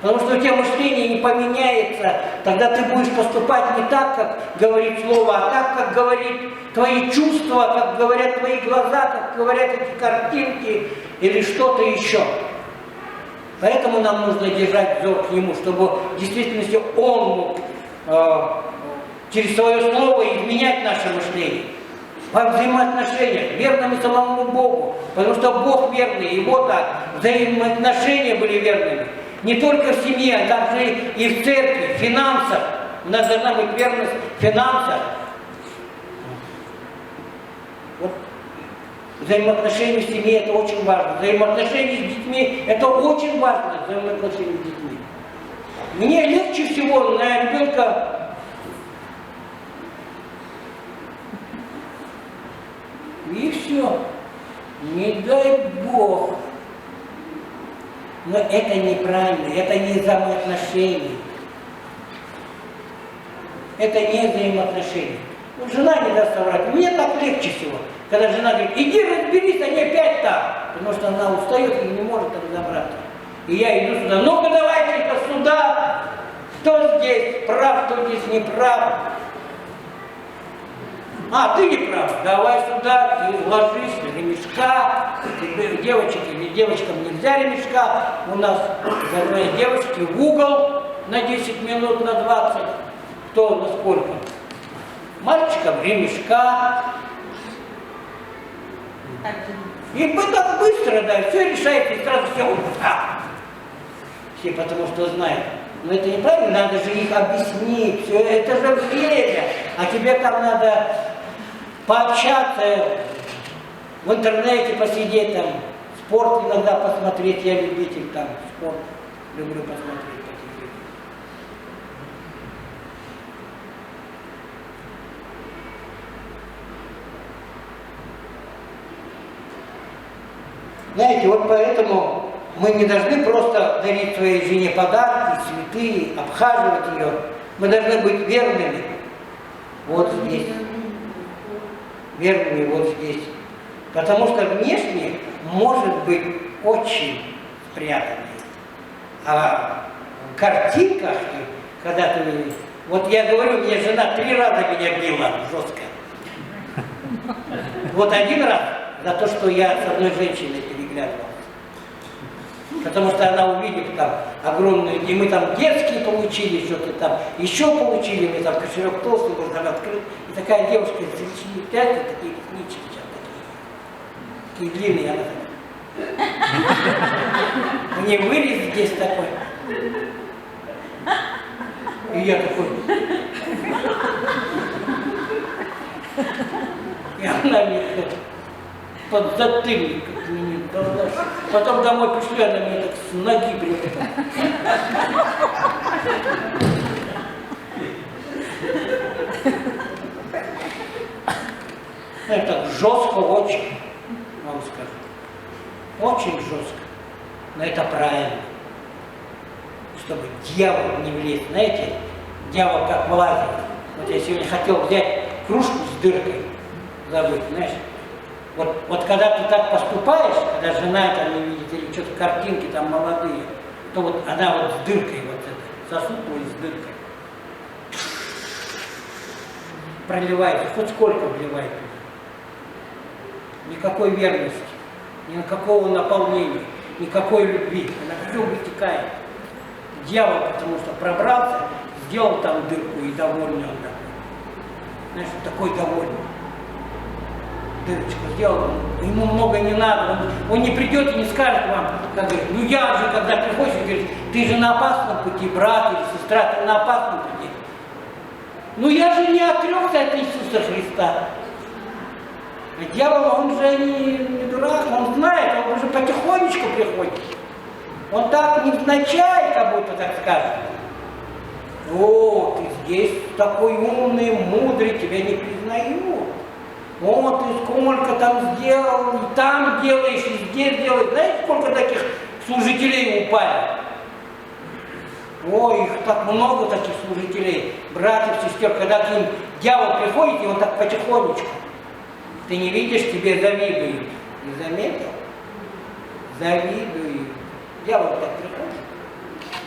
Потому что у тебя мышление не поменяется, тогда ты будешь поступать не так, как говорит Слово, а так, как говорит твои чувства, как говорят твои глаза, как говорят эти картинки или что-то еще. Поэтому нам нужно держать взор к Нему, чтобы в действительности Он мог через свое Слово изменять наше мышление. во взаимоотношениях, верными самому Богу, потому что Бог верный, Его так, взаимоотношения были верными. Не только в семье, а также и в церкви, в финансах. У нас должна быть верность в финансах. Вот. Взаимоотношения в семье это очень важно. Взаимоотношения с детьми это очень важно. Взаимоотношения с детьми. Мне легче всего на ребенка и все. Не дай Бог. Но это неправильно, это не взаимоотношения. Это не взаимоотношения. Вот жена не даст соврать. Мне так легче всего. Когда жена говорит, иди разберись, они опять там. Потому что она устает и не может разобраться. И я иду сюда, ну-ка давайте-ка сюда. Кто здесь прав, кто здесь не прав. А, ты не прав, давай сюда, ты ложись, ремешка. Девочкам нельзя ремешка. У нас загоняют девочки в угол на 10 минут, на 20. Кто на сколько? Мальчикам ремешка. И мы так быстро, да, все решается, и сразу все. Все потому что знают. Но это неправильно, надо же их объяснить. Все, это же время. А тебе там надо пообщаться, в интернете посидеть, там, спорт иногда посмотреть. Я любитель там, спорт люблю посмотреть. Знаете, вот поэтому мы не должны просто дарить своей жене подарки, цветы, обхаживать ее. Мы должны быть верными вот здесь. Верными вот здесь. Потому что внешне может быть очень спрятанный. А в картинках, когда ты... Вот я говорю, мне жена 3 раза меня била жестко. Вот 1 раз за то, что я с одной женщиной переглядывался. Потому что она увидит там огромную, и мы там детские получили, что-то там еще получили, мы там кошелек толстый был там открыт. И такая девушка с речными пятнами, такие реснички сейчас такие длинные, она так. Мне вырез здесь такой. И я такой. И она мне под затыльник мне дала. Потом домой пришли, она мне так с ноги прилетала. Это жестко очень, вам скажу. Очень жестко. Но это правильно. Чтобы дьявол не влез. Знаете, дьявол как влазит. Вот я сегодня хотел взять кружку с дыркой, забыть, знаешь. Вот когда ты так поступаешь, когда жена там не видит, или что-то картинки там молодые, то вот она вот с дыркой, вот это, сосуд твой с дыркой. Проливается, хоть сколько вливает. Никакой верности, никакого наполнения, никакой любви. Она все вытекает. Дьявол, потому что пробрался, сделал там дырку, и довольный он такой. Знаешь, такой довольный. Дырочку сделал, ему много не надо, он не придет и не скажет вам, как говорит, ну я же, когда приходишь, говорит, ты же на опасном пути, брат или сестра, ты на опасном пути. Ну я же не отрекся от Иисуса Христа. А дьявол, он же не дурак, он знает, он уже потихонечку приходит. Он так невзначай, как будто так скажет. О, ты здесь такой умный, мудрый, тебя не признают. О, ты сколько там сделал, и там делаешь, и здесь делаешь. Знаете, сколько таких служителей упали? О, их так много, таких служителей, братьев, сестер, когда к ним дьявол приходит, и он так потихонечку. Ты не видишь, тебе завидуют. Не заметил? Завидуют. Дьявол так приходит.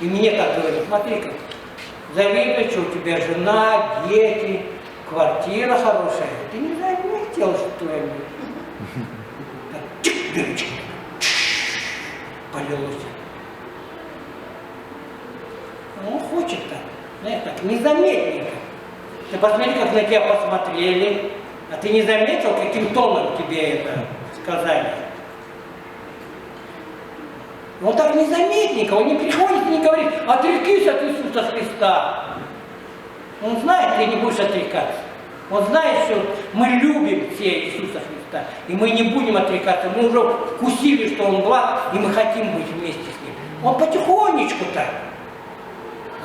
И мне так говорит, смотри-ка, завидуют, что у тебя жена, дети, квартира хорошая. Ты не заметил, что я говорю. Так, чик, дырочка. Полилось. Он хочет так, знаешь, так, незаметненько. Ты посмотри, как на тебя посмотрели, А ты не заметил, каким тоном тебе это сказали? Он так незаметненько, он не приходит и не говорит: отрекись от Иисуса Христа. Он знает, ты не будешь отрекаться. Он знает, что мы любим все Иисуса Христа, и мы не будем отрекаться. Мы уже вкусили, что Он благ, и мы хотим быть вместе с Ним. Он потихонечку так.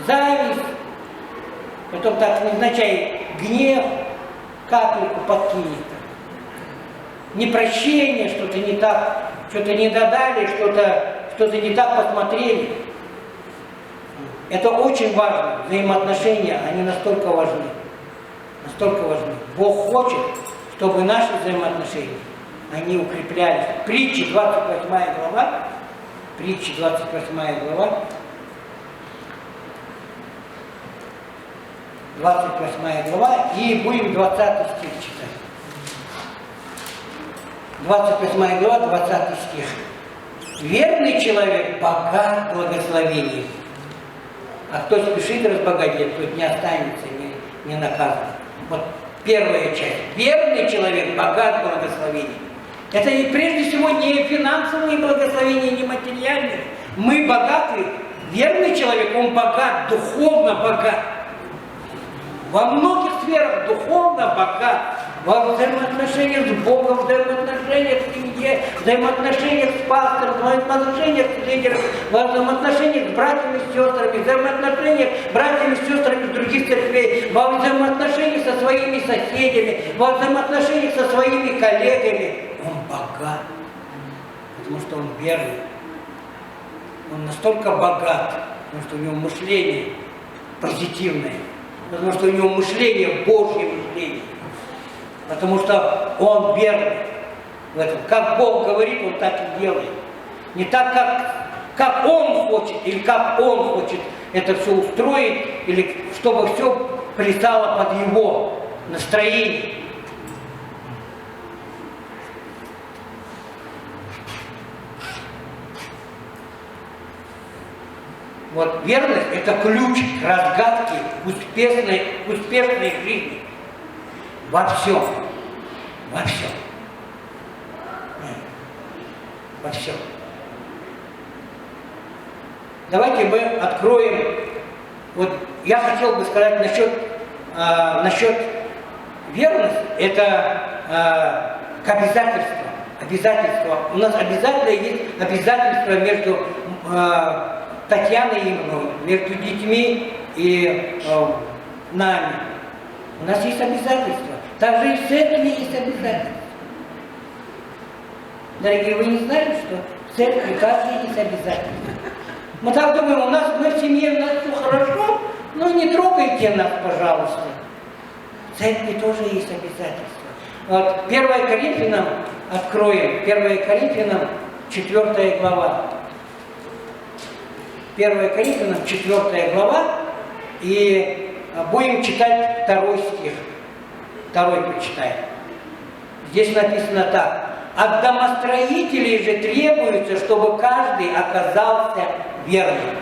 Зависть, потом так невзначай гнев, капельку подкинет. Непрощение, что-то не так, что-то не додали, что-то не так посмотрели. Это очень важно. Взаимоотношения, они настолько важны. Настолько важны. Бог хочет, чтобы наши взаимоотношения, они укреплялись. Притча 28 глава. Притча 28 глава. 28 глава. И будем 20 стих читать. 28 глава, 20 стих. Верный человек богат благословением. А кто спешит разбогатеть, тот не останется, не наказан. Вот первая часть. Верный человек богат благословением. Это прежде всего не финансовые благословения, не материальные. Мы богаты. Верный человек, он богат, духовно богат. Во многих сферах духовно богат. Во взаимоотношениях с Богом, взаимоотношениях в семье, взаимоотношениях с пастором, взаимоотношениях с лидером, во взаимоотношениях с братьями и сестрами, взаимоотношениях с братьями и сестрами других церквей, во взаимоотношениях со своими соседями, во взаимоотношениях со своими коллегами. Он богат, потому что он верный. Он настолько богат, потому что у него мышление позитивное, потому что у него мышление Божье мышление. Потому что он верный в этом. Как Бог говорит, он так и делает. Не так, как он хочет, или как он хочет это все устроить, или чтобы все плясало под его настроение. Вот верность – это ключ к разгадке успешной жизни. Во всем. Во всем. Во всем. Давайте мы откроем. Вот я хотел бы сказать насчет верности. Это обязательство. Обязательство. У нас обязательно есть обязательство между Татьяной и мной, между детьми и нами. У нас есть обязательства. Также и в церкви есть обязательства. Дорогие, вы не знали, что в церкви также есть обязательства? Мы так думаем, мы в семье, у нас все хорошо, но не трогайте нас, пожалуйста. В церкви тоже есть обязательства. Вот 1 Коринфянам откроем, 1 Коринфянам 4 глава. 1 Коринфянам 4 глава, и будем читать 2 стих. 2 почитаем. Здесь написано так. От домостроителей же требуется, чтобы каждый оказался верным.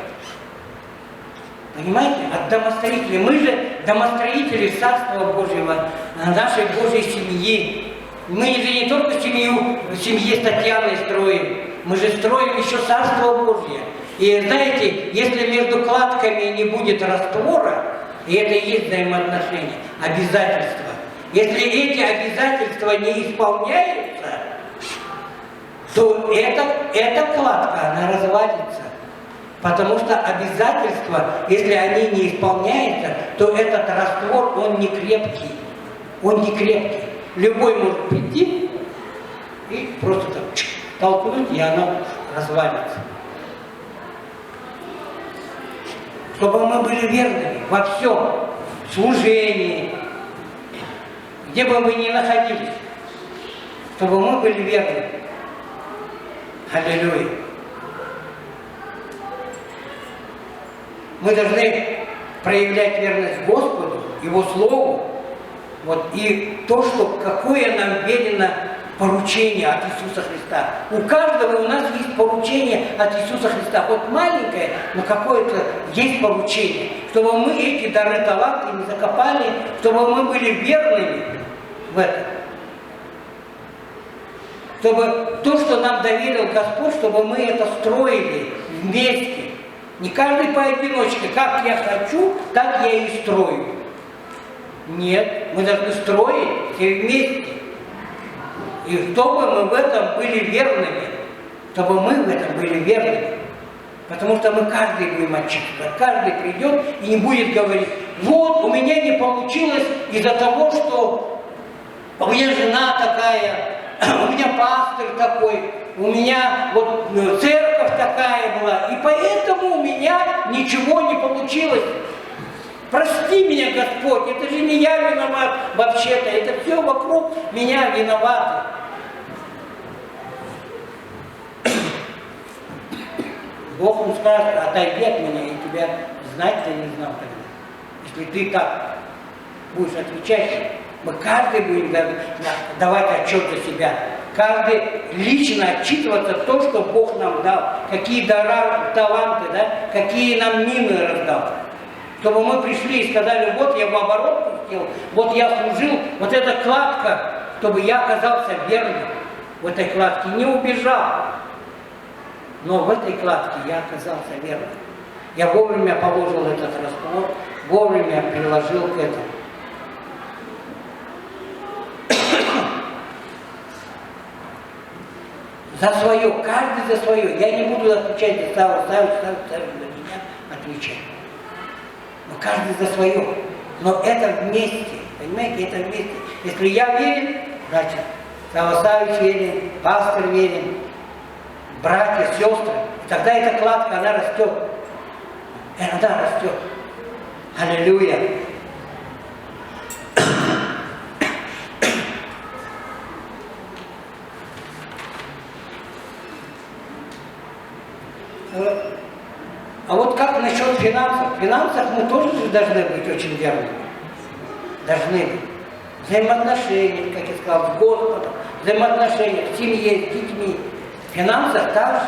Понимаете? От домостроителей. Мы же домостроители Царства Божьего, нашей Божьей семьи. Мы же не только семью в семье с Татьяной строим, мы же строим еще Царство Божье. И знаете, если между кладками не будет раствора, и это и есть взаимоотношения, обязательства. Если эти обязательства не исполняются, то эта кладка, она развалится. Потому что обязательства, если они не исполняются, то этот раствор, он не крепкий. Он не крепкий. Любой может прийти и просто так толкнуть, и она развалится. Чтобы мы были верными во всем, в служении, где бы мы ни находились, чтобы мы были верны. Аллилуйя. Мы должны проявлять верность Господу, Его Слову, вот, и то, что какое нам велено поручение от Иисуса Христа. У каждого у нас есть поручение от Иисуса Христа. Вот маленькое, но какое-то есть поручение. Чтобы мы эти дары таланты не закопали, чтобы мы были верными в этом. Чтобы то, что нам доверил Господь, чтобы мы это строили вместе. Не каждый поодиночке, как я хочу, так я и строю. Нет, мы должны строить все вместе. И чтобы мы в этом были верными, чтобы мы в этом были верными. Потому что мы каждый будем отчитывать, каждый придет и не будет говорить, вот у меня не получилось из-за того, что у меня жена такая, у меня пастырь такой, у меня вот церковь такая была, и поэтому у меня ничего не получилось. Прости меня, Господь, это же не я виноват вообще-то, это все вокруг меня виноваты. Бог ему скажет, отойди от меня, и тебя знать-то не знал тогда. Если ты так будешь отвечать, мы каждый будем давать отчет за себя. Каждый лично отчитываться то, что Бог нам дал, какие дара, таланты, да, какие нам мины раздал. Чтобы мы пришли и сказали, вот я в оборот пустил, вот я служил, вот эта кладка, чтобы я оказался верным в этой кладке, не убежал. Но в этой кладке я оказался верным. Я вовремя положил этот раствор, вовремя приложил к этому. За свое, каждый за свое. Я не буду отвечать за Саву за меня отвечать. Но каждый за свое. Но это вместе, понимаете, это вместе. Если я верен, значит, Сава Савич верен, пастор верен, братья, сестры, тогда эта кладка, она растет. И она растет. Аллилуйя. А вот как насчет финансов? В финансах мы тоже должны быть очень верными. Должны быть. Взаимоотношения, как я сказал, с Господом, взаимоотношения в семье, с детьми. В финансах также.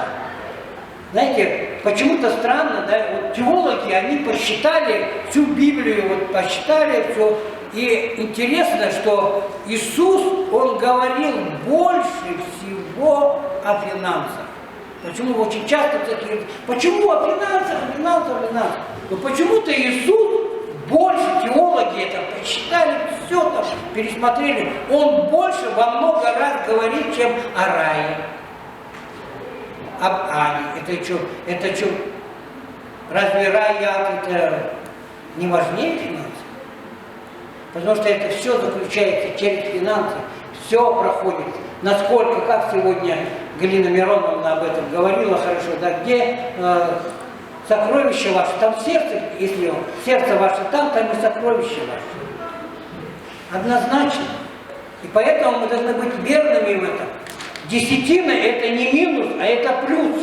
Знаете, почему-то странно, да, вот теологи, они посчитали всю Библию, вот посчитали все. И интересно, что Иисус, Он говорил больше всего о финансах. Почему очень часто такие, почему о финансах, о финансах, о финансах? Но почему-то Иисус, больше теологи это посчитали, все там пересмотрели, Он больше во много раз говорит, чем о рае. Об Ане. Это что? Разве рай и ад это не важнее финансов? Потому что это все заключается через финансы, все проходит. Насколько, как сегодня Галина Мироновна об этом говорила хорошо, да, где сокровище ваше, там сердце, если сердце ваше там и сокровище ваше. Однозначно. И поэтому мы должны быть верными в этом. Десятина это не минус, а это плюс.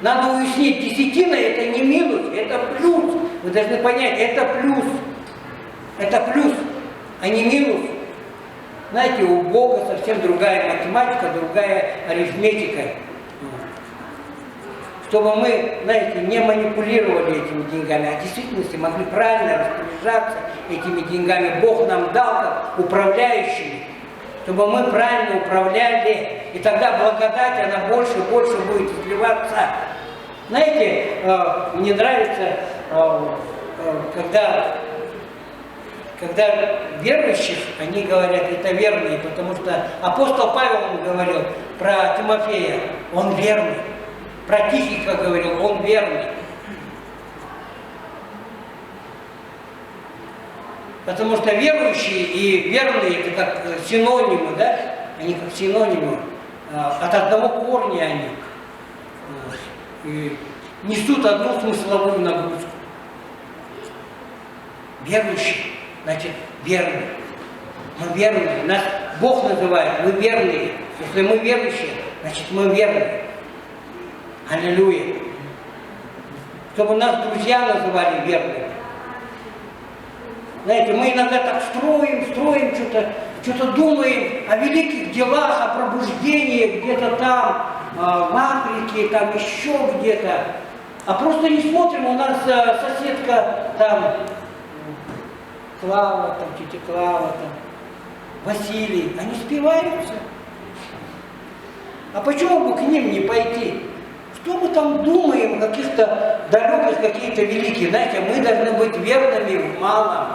Надо уяснить, десятина это не минус, это плюс. Вы должны понять, это плюс. Это плюс, а не минус. Знаете, у Бога совсем другая математика, другая арифметика. Чтобы мы, знаете, не манипулировали этими деньгами, а в действительности могли правильно распоряжаться этими деньгами. Бог нам дал как управляющими, чтобы мы правильно управляли, и тогда благодать, она больше и больше будет изливаться. Знаете, мне нравится, когда верующих, они говорят, это верные, потому что апостол Павел говорил про Тимофея, он верный. Про Тихика говорил, он верный. Потому что верующие и верные, это как синонимы, да? Они как синонимы. От одного корня они. И несут одну смысловую нагрузку. Верующие. Значит, верные. Мы верные. Нас Бог называет, мы верные. Если мы верующие, значит мы верные. Аллилуйя. Чтобы нас друзья называли верными. Знаете, мы иногда так строим, что-то думаем о великих делах, о пробуждении где-то там, в Африке, там еще где-то. А просто не смотрим, у нас соседка там, Клава, там, тетя Клава, там. Василий, они спиваются. А почему бы к ним не пойти? Что мы там думаем, каких-то далеких, какие-то великие? Знаете, мы должны быть верными в малом.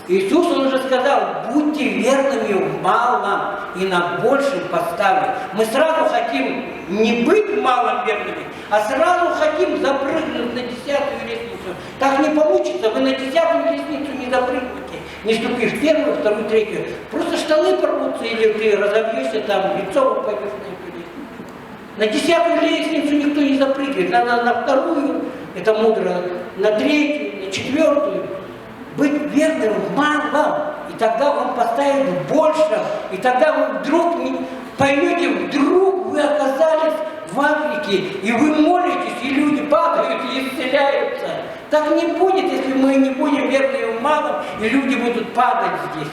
Иисус, Он уже сказал, будьте верными в малом, и на большем поставлю. Мы сразу хотим не быть малым верными, а сразу хотим запрыгнуть на 10-ю лестницу. Так не получится, вы на 10-ю лестницу не запрыгнете, не ступив в 1-ю, 2-ю, 3-ю. Просто штаны порвутся, или ты разобьешься там, лицом упадешь на эту лестницу. На 10-ю лестницу никто не запрыгивает, надо на 2-ю, это мудро, на 3-ю, на 4-ю. Быть верным в малом, и тогда Он поставит в большем, и тогда вы вдруг поймете, вдруг вы оказались в Африке, и вы молитесь, и люди падают и исцеляются. Так не будет, если мы не будем верными в малом, и люди будут падать здесь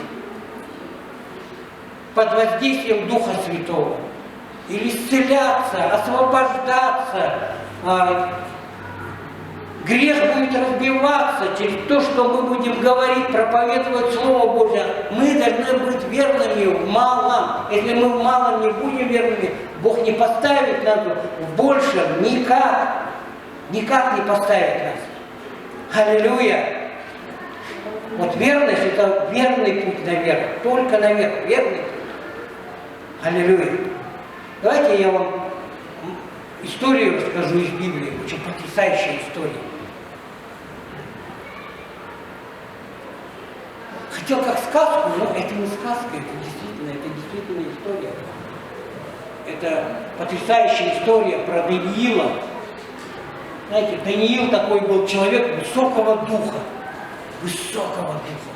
под воздействием Духа Святого. Или исцеляться, освобождаться. Грех будет разбиваться через то, что мы будем говорить, проповедовать Слово Божье. Мы должны быть верными в малом. Если мы в малом не будем верными, Бог не поставит нас в большем никак. Никак не поставит нас. Аллилуйя! Вот верность – это верный путь наверх. Только наверх. Верный путь. Аллилуйя! Давайте я вам историю расскажу из Библии. Очень потрясающая история. Хотел как сказку, но это не сказка, это действительно история. Это потрясающая история про Даниила. Знаете, Даниил такой был человек высокого духа. Высокого духа.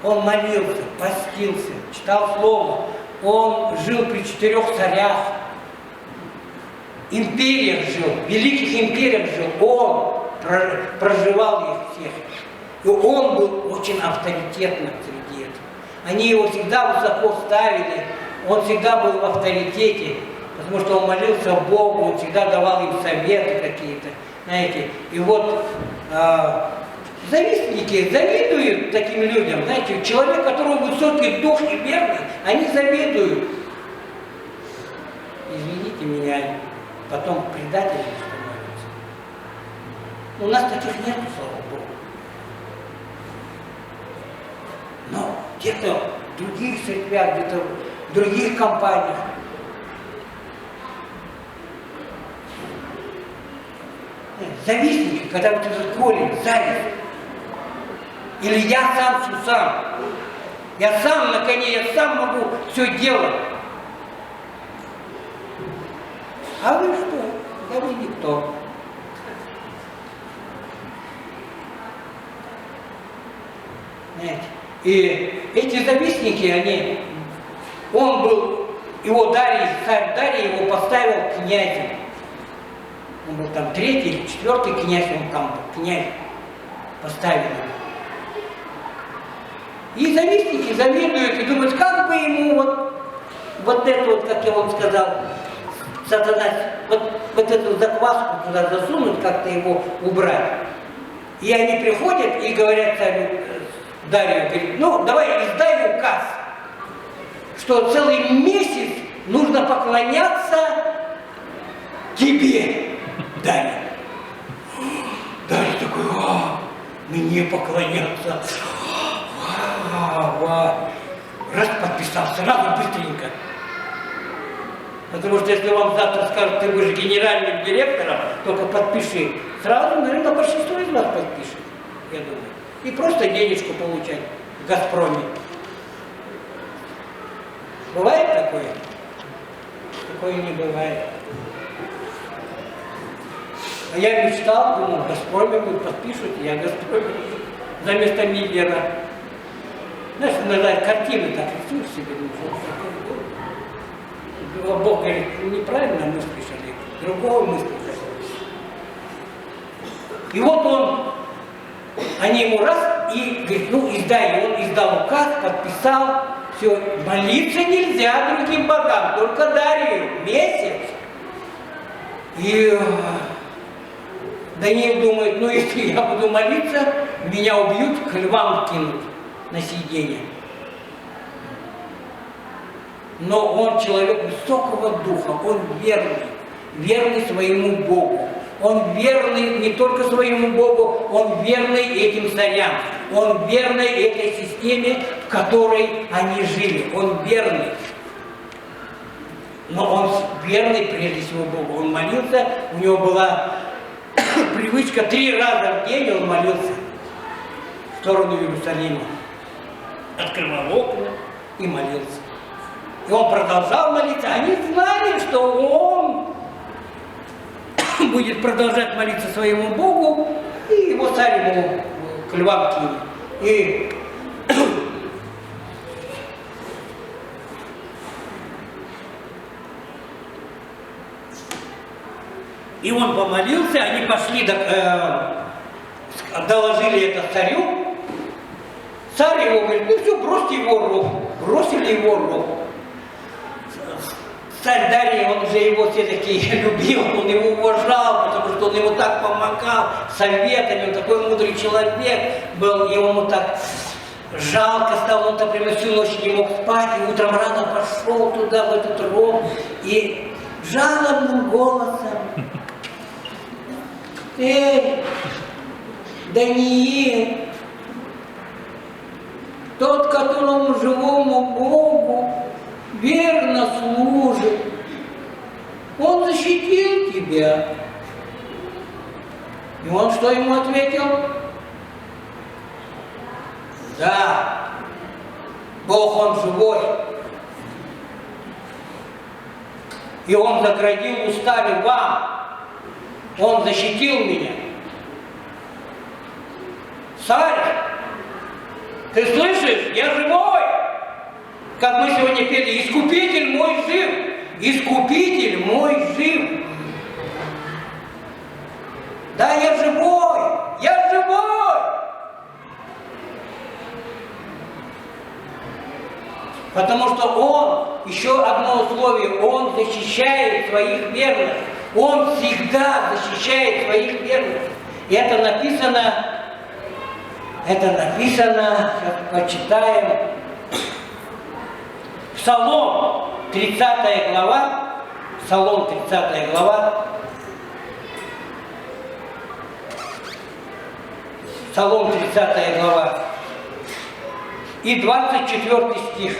Он молился, постился, читал Слово. Он жил при 4 царях. Империях жил, великих империях жил. Он проживал их всех. И он был очень авторитетным среди этого. Они его всегда высоко ставили, он всегда был в авторитете, потому что он молился Богу, он всегда давал им советы какие-то, знаете. И вот завистники завидуют таким людям, знаете, человек, у которого высокий дух и верный, они завидуют. Извините меня, потом предателями становятся. У нас таких нет, слава Богу. Но где-то в других церквях, где-то в других компаниях. Завистники, когда вот этот корень, зависть. Или я сам сусам. Я сам на коне, я сам могу все делать. А вы что? Да вы никто. Знаете? И эти завистники, он был, его царь Дарий его поставил князем. Он был там 3-й или 4-й князь, он там был князь, поставил его. И завистники завидуют и думают, как бы ему вот это вот, как я вам сказал, сатана, вот эту закваску туда засунуть, как-то его убрать. И они приходят и говорят царю Дарию, говорит, ну давай издай указ, что целый месяц нужно поклоняться тебе, Дарий. Дарий такой, мне поклоняться. Раз подписал, сразу быстренько. Потому что если вам завтра скажут, ты будешь генеральным директором, только подпиши. Сразу, наверное, большинство из вас подпишет, я думаю. И просто денежку получать в «Газпроме». Бывает такое? Такое не бывает. А я мечтал, думал, в «Газпроме» подпишут, я в «Газпроме» за место Миллера. Знаешь, иногда картины так рисуют себе. Бог говорит, неправильно мыслишь, Олег, другого мыслишь. И вот они ему раз и говорит, ну издай, он издал указ, подписал, все, молиться нельзя другим богам, только Дарию, месяц. И Даниил думает, ну если я буду молиться, меня убьют, к львам кинут. на сиденье. Но он человек высокого духа, он верный своему Богу. Он верный не только своему Богу, он верный этим царям. Он верный этой системе, в которой они жили. Он верный. Но он верный прежде всего Богу. Он молился, у него была привычка 3 раза в день он молился в сторону Иерусалима. Открывал окна и молился. И он продолжал молиться. Они знали, что он будет продолжать молиться своему Богу, и его царь ему к львам кинет. И он помолился, они пошли, доложили это царю. Царь его говорит, ну все, бросьте его в ров. Бросили его в ров. Царь Дарий, он же его все-таки любил, он его уважал, потому что он ему так помогал советами, он такой мудрый человек был, и ему так жалко стало, он, например, всю ночь не мог спать, и утром рано пошел туда, в этот ров, и жалобным голосом: «Эй, Даниил, тот, которому живому Богу верно служит, он защитил тебя». И он что ему ответил? Да, Бог он живой. И он заградил устами вам. Он защитил меня. Царь, ты слышишь? Я живой. Как мы сегодня пели, Искупитель мой жив. Искупитель мой жив. Да, я живой. Я живой. Потому что он, еще одно условие, он защищает своих верных. Он всегда защищает своих верных. И это написано, сейчас почитаем, Псалом 30 глава, Псалом 30 глава, Псалом 30 глава и 24 стих.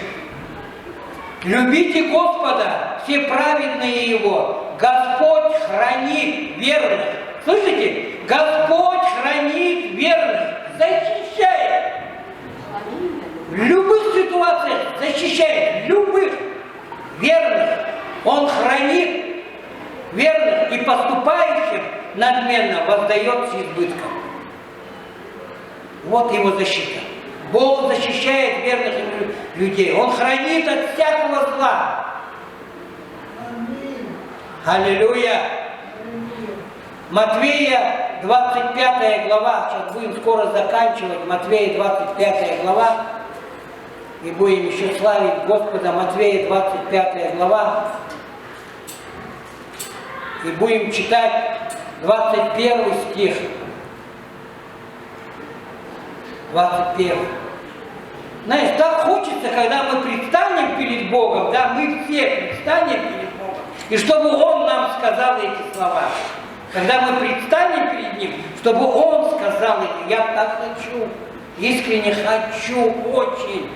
«Любите Господа, все праведные Его, Господь хранит верных». Слышите? Господь хранит верных, защищает. В любых ситуациях защищает, любых верных. Он хранит верных и поступающим надменно воздает с избытком. Вот его защита. Бог защищает верных людей. Он хранит от всякого зла. Аллилуйя. Матвея 25 глава. Сейчас будем скоро заканчивать. Матвея 25 глава. И будем еще славить Господа. Матвея 25 глава. И будем читать 21 стих. 21. Знаешь, так хочется, когда мы предстанем перед Богом, да, мы все предстанем перед Богом, и чтобы Он нам сказал эти слова. Когда мы предстанем перед Ним, чтобы Он сказал эти, я так хочу, искренне хочу, очень.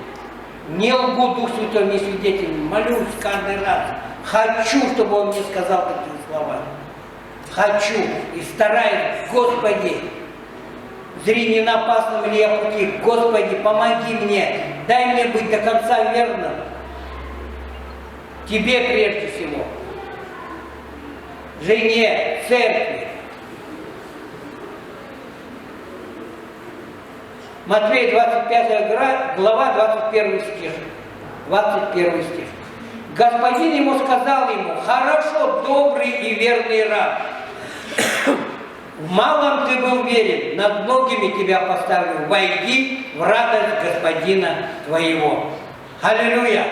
Не лгу, Дух Святой мне свидетель, молюсь каждый раз. Хочу, чтобы Он мне сказал такие слова. Хочу и стараюсь, Господи, зри, не на опасном ли я пути, Господи, помоги мне, дай мне быть до конца верным Тебе прежде всего, жене, церкви. Матвея 25 глава, 21 стих. 21 стих. Господин ему сказал ему: хорошо, добрый и верный раб. В малом ты был верен, над многими тебя поставлю. Войди в радость Господина твоего. Аллилуйя!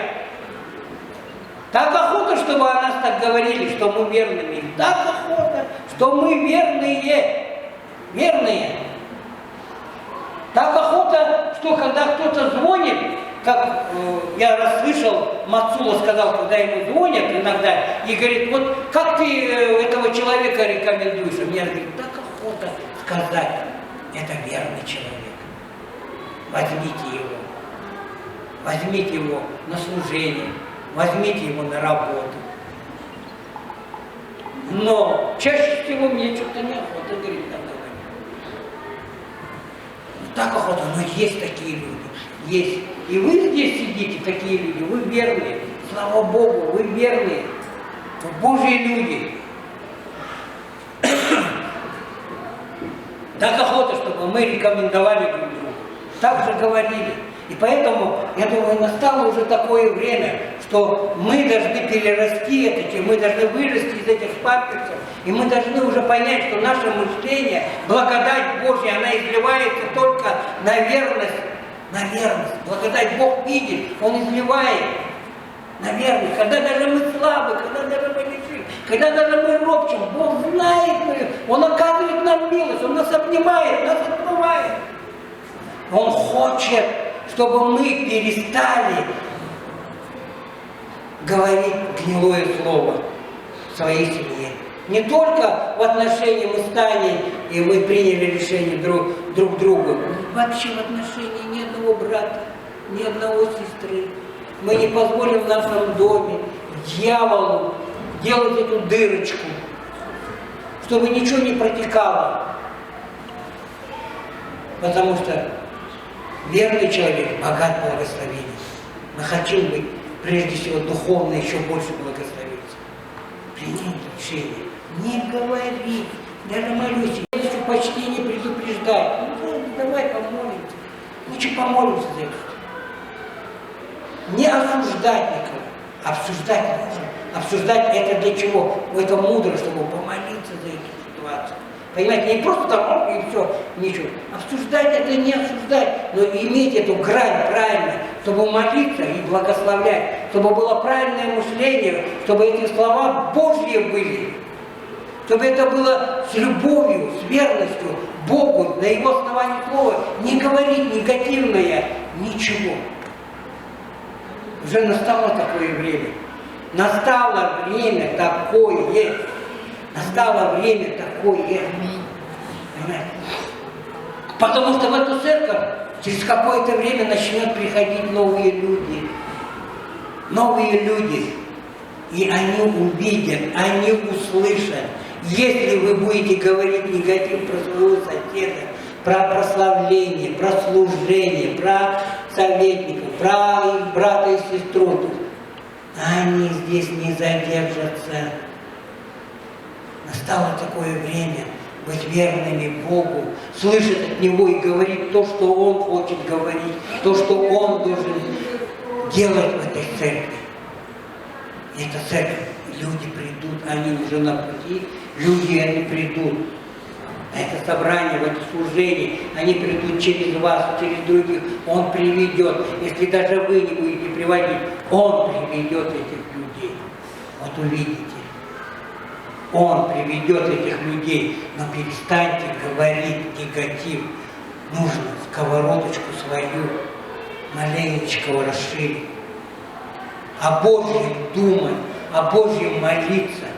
Так охота, чтобы о нас так говорили, что мы верными. Так охота, что мы верные. Верные. Так охота, что когда кто-то звонит, как я расслышал, Мацула сказал, когда ему звонят иногда, и говорит, вот как ты этого человека рекомендуешь? А мне говорит, так охота сказать, это верный человек. Возьмите его на служение, возьмите его на работу. Но чаще всего мне что-то неохота, говорит, так говорить. Так охота, но есть такие люди, есть. И вы здесь сидите, такие люди, вы верные, слава Богу, вы верные, вы Божьи люди. Так охота, чтобы мы рекомендовали друг другу, так же говорили. И поэтому, я думаю, настало уже такое время, что мы должны перерасти это, мы должны вырасти из этих памперсов, и мы должны уже понять, что наше мышление, благодать Божья, она изливается только на верность. На верность. Благодать Бог видит, Он изливает на верность. Когда даже мы слабы, когда даже мы лежим, когда даже мы ропчем, Бог знает, Он оказывает нам милость, Он нас обнимает, нас отмывает. Он хочет, чтобы мы перестали говорить гнилое слово в своей семье. Не только в отношении мы с Таней, и мы приняли решение друг другу, вообще в отношении ни одного брата, ни одного сестры. Мы не позволим в нашем доме дьяволу делать эту дырочку, чтобы ничего не протекало. Потому что верный человек богат благословением. Мы хотим быть, прежде всего, духовно еще больше благословиться. Принять решение. Не говори, даже молюсь, если почти не предупреждать. Ну, давай помолимся. Лучше помолимся за это. Не осуждать никого. Обсуждать нужно. Обсуждать это для чего? Это мудро, чтобы помолиться за эту ситуацию. Понимаете, не просто там, и все, ничего. Обсуждать это не обсуждать, но иметь эту грань правильно, чтобы молиться и благословлять, чтобы было правильное мышление, чтобы эти слова Божьи были. Чтобы это было с любовью, с верностью Богу, на Его основании слова, не говорить негативное, ничего. Уже настало такое время. Настало время такое. Настало время такое. Понимаете? Потому что в эту церковь через какое-то время начнут приходить новые люди. Новые люди. И они увидят, они услышат. Если вы будете говорить негатив про своего соседа, про прославление, про служение, про советников, про их брата и сестру, они здесь не задержатся. Настало такое время быть верными Богу, слышать от Него и говорить то, что Он хочет говорить, то, что Он должен делать в этой церкви. И эта церковь, люди придут, они уже на пути, люди, они придут. На это собрание, в это служение, они придут через вас, через других, Он приведет. Если даже вы не будете приводить, Он приведет этих людей. Вот увидите. Он приведет этих людей, но перестаньте говорить негатив. Нужно сковородочку свою маленечко расширить. О Божьем думать, о Божьем молиться.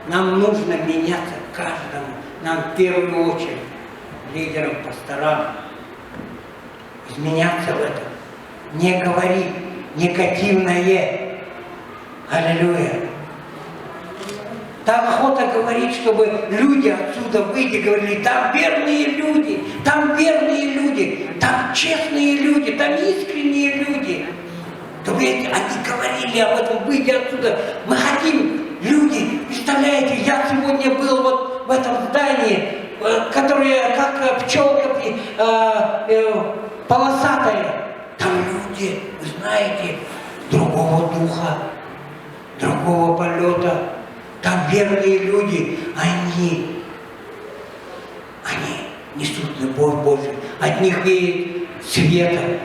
Нам нужно меняться каждому. Нам в первую очередь, лидерам, пасторам, изменяться в этом. Не говорить негативное. Аллилуйя. Так охота говорить, чтобы люди отсюда выйти, говорили, там верные люди, там верные люди, там честные люди, там искренние люди. Чтобы они говорили об этом, выйдя отсюда. Мы хотим, люди, представляете, я сегодня был вот в этом здании, которое как пчелка полосатая. Там люди, вы знаете, другого духа, другого полета. Там верные люди, они несут любовь Божию, от них веет светом.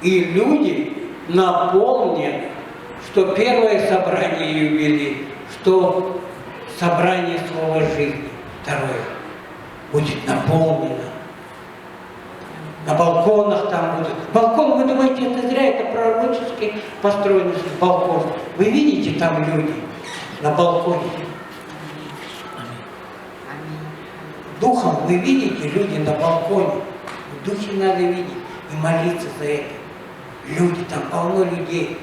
И люди наполнят, что первое собрание юбилей, что собрание слова жизни, второе. будет наполнено. На балконах там будут. Балкон, вы думаете, это зря, это пророчески построенный балкон. Вы видите там люди на балконе? Духом вы видите люди на балконе. В духе надо видеть и молиться за это. Люди, там полно людей.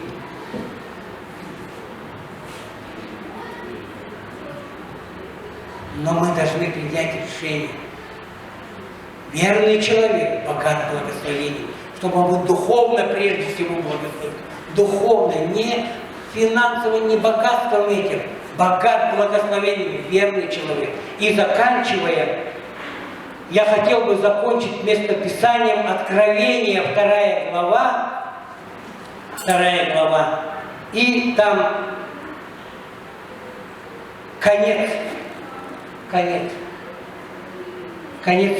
Но мы должны принять решение. Верный человек, богат благословением, чтобы он был духовно прежде всего благословен. Духовно, не финансово, не богатством этим. Богат благословением, верный человек. И заканчивая, я хотел бы закончить местописанием Откровения, 2 глава. 2 глава. И там конец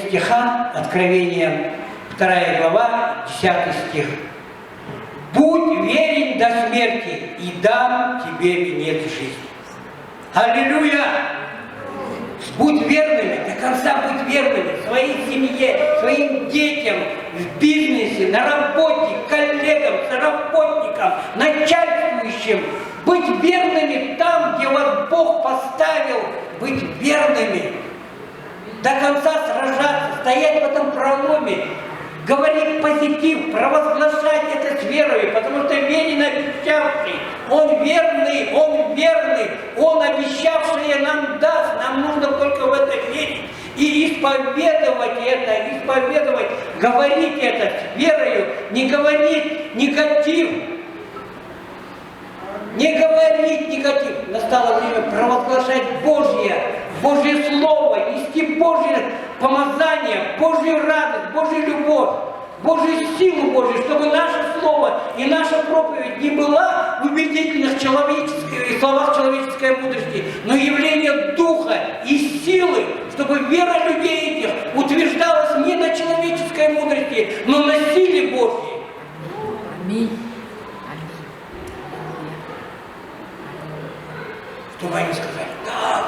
стиха, Откровения, 2 глава, 10 стих. «Будь верен до смерти, и дам тебе венец жизни». Аллилуйя! Будь верными, до конца будь верными своей семье, своим детям, в бизнесе, на работе, коллегам, соработникам, начальствующим. Быть верными там, где вас Бог поставил, быть верными. До конца сражаться, стоять в этом проломе, говорить позитив, провозглашать это с верой, потому что верен обещавший, он верный, он обещавший нам даст, нам нужно только в это верить и исповедовать это, говорить это с верою, не говорить негатив. Не говорить негатив. Настало время провозглашать Божье Слово, нести Божье помазание, Божью радость, Божью любовь, Божью силу Божью, чтобы наше Слово и наша проповедь не была в убедительных словах человеческой мудрости, но явление Духа и силы, чтобы вера людей этих утверждалась не на человеческой мудрости, но на силе Божьей. Аминь. Чтобы они сказали: да,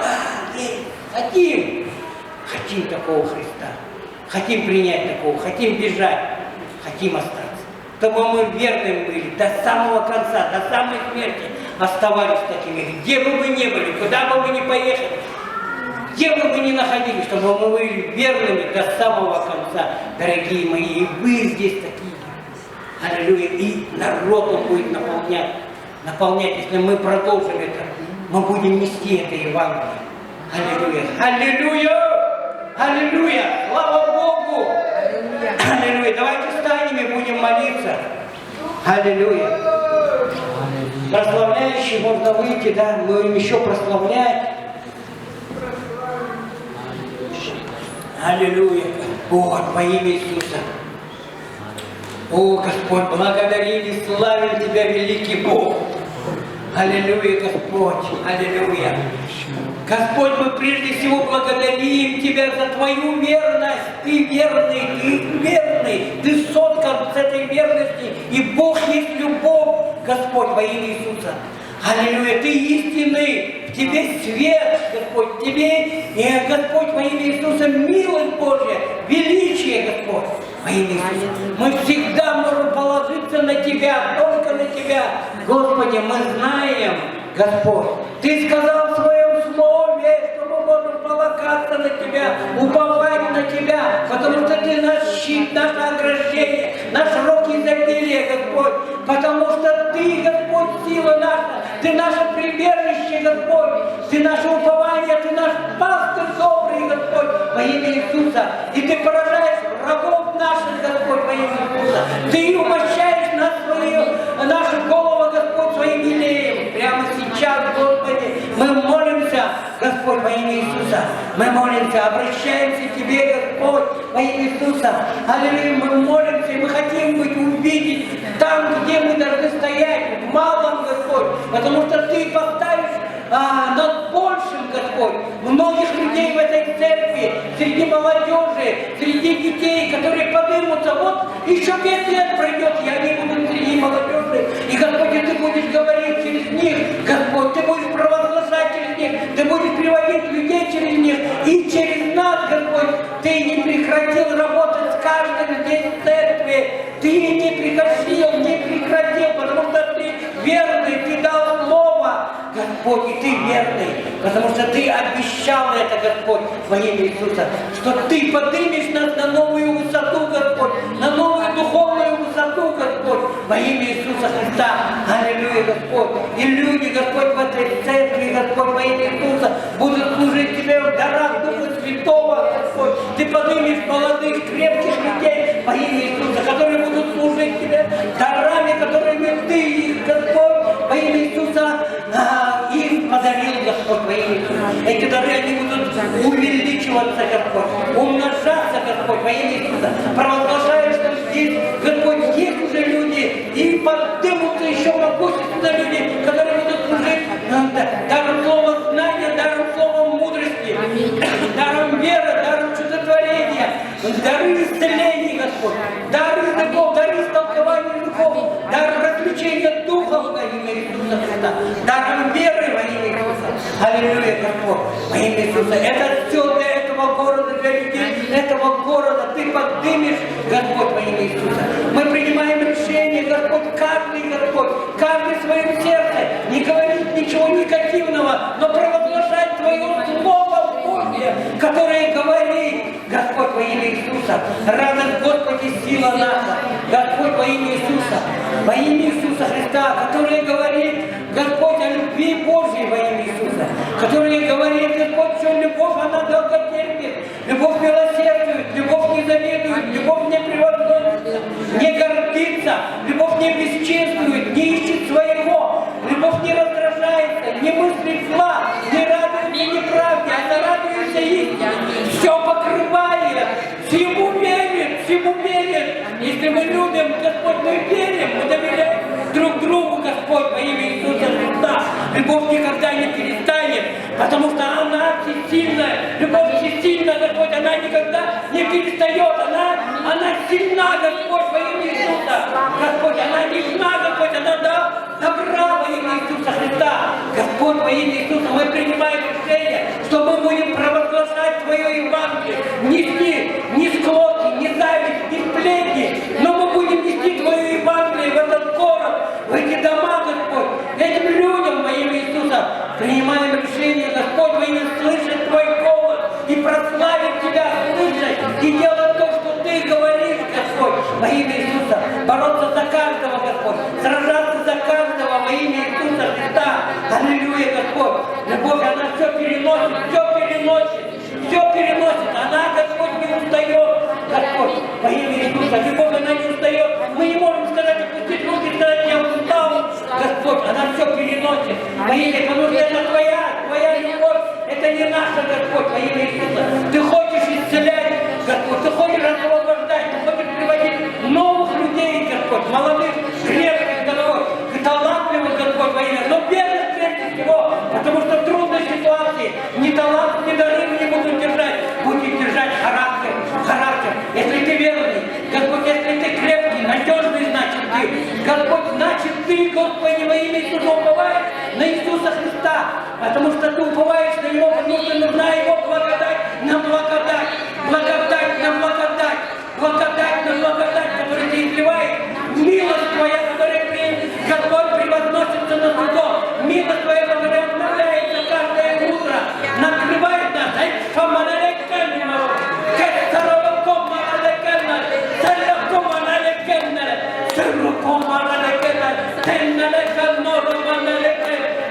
хотим такого Христа, хотим принять такого, хотим бежать, хотим остаться. Чтобы мы верными были до самого конца, до самой смерти оставались такими, где бы мы ни были, куда бы мы ни поехали, где бы мы ни находились, чтобы мы были верными до самого конца, дорогие мои, и вы здесь такие. Аллилуйя. И народ он будет наполнять, если мы продолжим это. Мы будем нести это Евангелие. Аллилуйя! Аллилуйя! Аллилуйя! Слава Богу! Аллилуйя! Аллилуйя! Давайте встанем и будем молиться. Аллилуйя! Прославляющий можно выйти, да? Мы будем еще прославлять. Аллилуйя! Господь, во имя Иисуса! О, Господь, благодарим и славим Тебя, великий Бог! Аллилуйя, Господь! Аллилуйя! Господь, мы прежде всего благодарим Тебя за Твою верность. Ты верный, Ты соткан с этой верности. И Бог есть любовь, Господь, во имя Иисуса. Аллилуйя! Ты истинный, в Тебе свет, Господь, в Тебе, Господь, во имя Иисуса, милость Божья, величие, Господь, во имя Иисуса. Мы всегда можем положиться на Тебя, только на Тебя. Господи, мы знаем, Господь, Ты сказал в Своем Слове, что мы можем полагаться на Тебя, уповать на Тебя, потому что Ты наш щит, наше ограждение, наш рог изобилия, Господь, потому что Ты, Господь, сила наша, Ты наше прибежище, Господь, Ты наше упование, Ты наш пастырь добрый, Господь, во имя Иисуса, и Ты поражаешь врагов наших, Господь, во имя Иисуса, Ты умощаешь нашу голову, Господь, своим елеем. Прямо сейчас, Господи, мы молимся, Господь, во имя Иисуса. Мы молимся, обращаемся к Тебе, Господь, во имя Иисуса. Аллилуйя, мы молимся, и мы хотим увидеть там, где мы должны стоять, в малом, Господь, потому что Ты поставишь над большим, Господь, многих людей в этой церкви, среди молодежи, среди детей, которые поднимутся. Вот еще 5 лет пройдет, и они будут среди молодежи. И, Господь, Ты будешь говорить через них, Господь, Ты будешь провозглашать через них, Ты будешь приводить людей через них и через нас, Господь, ты не прекратил, потому что ты верный, ты дал слово, Господь, и ты верный, потому что ты обещал это, Господь, во имя Иисуса, что ты поднимешь нас на новую высоту, Господь, на новую духовную высоту, Господь, во имя Иисуса Христа. Аллилуйя, Господь. И люди, Господь, в этой церкви, Господь, во имя Иисуса, будут служить Тебе в дарах Духа Святого, Господь. Ты поднимешь молодых, крепких людей во имя Иисуса, которые будут служить Тебе дарами, которыми Ты их, Господь, во имя Иисуса, им подарил, Господь, во имя Иисуса. Эти дары, они будут увеличиваться, Господь, умножаться, Господь, во имя Иисуса. Провозглашаю, что здесь, Господь, есть уже люди, и поднимутся еще могущественные люди, которые будут служить даром слова знания, даром слова мудрости, даром веры, даром чудотворения, дары исцеления, Господь, дары языков, дары истолкования языков, дар развлечения духа во имя Иисуса Христа, даром веры во имя Иисуса. Аллилуйя, Господь, во имя Иисуса. Это все для этого города, для людей этого города. Ты поднимешь, Господь, во имя Иисуса. Мы принимаем решение, Господь, каждый в своем сердце, не говорить ничего негативного, но провозглашать Твое Слово Божье, которое говорит, Господь, во имя Иисуса. Радость, Господи, сила наша, Господь, во имя Иисуса, во имя Иисуса Христа, которое говорит, Господь, о любви Божьей во имя Иисуса, которое говорит, Господь, что любовь, она долготерпит, любовь милосердует, любовь не завидует, любовь не превозносится, не гордится, любовь не бесчинствует, не ищет своего, любовь не раздражается, не мыслит зла, не радуется неправде, а радуется истине, все покрывает, всему верит. Если мы любим, Господь, мы верим, мы доверяем друг другу, Господь, во имя Иисуса Христа. Любовь никогда не перестанет, потому что она всесильная. Любовь всесильна, Господь, она никогда не перестает. Она сильна, Господь, во имя Иисуса. Господь, она нежна, Господь, она добра во имя Иисуса Христа. Господь, во имя Иисуса, мы принимаем решение, что мы будем провозглашать Твое Евангелие. Нести ни склоки, ни зависть, ни сплетни, но мы будем нести Твое Евангелие в этот город, в эти дома, Господь, этим людям во имя Иисуса. Принимаем решение, Господь, во имя слышать Твой голос и прославить Тебя, слышать и делать то, что Ты говоришь, Господь, во имя Иисуса. Бороться за каждого, Господь, сражаться за каждого во имя Иисуса Христа. Аллилуйя, Господь. Любовь, она все переносит. Она, Господь, не устает, Господь, во имя Иисуса. Любовь, она не устает. Мы не можем сказать, опустить руки, сказать, я устал, Господь, она все переносит во имя, потому что это Твоя любовь, это не наша, Господь, во имя Иисуса. Ты хочешь исцелять, Господь, Ты хочешь освобождать, Ты хочешь приводить новых людей, Господь, молодых, крепких, Господь, талантливых, Господь, во имя, но верных прежде всего, потому что в трудной ситуации ни талант, ни дары не будут держать, будут держать характер. Если ты верный, Господь, если ты крепкий, надежный, значит ты, Господь, значит ты, Господи, во имя Иисуса уповаешь на Иисуса Христа, потому что ты уповаешь на Него, потому что нужна Его благодать на благодать, которая Ты изливаешь, милость Твоя, которая, Господь, превозносится на судо, милость Твоя, которая обновляется каждое утро, накрывает нас,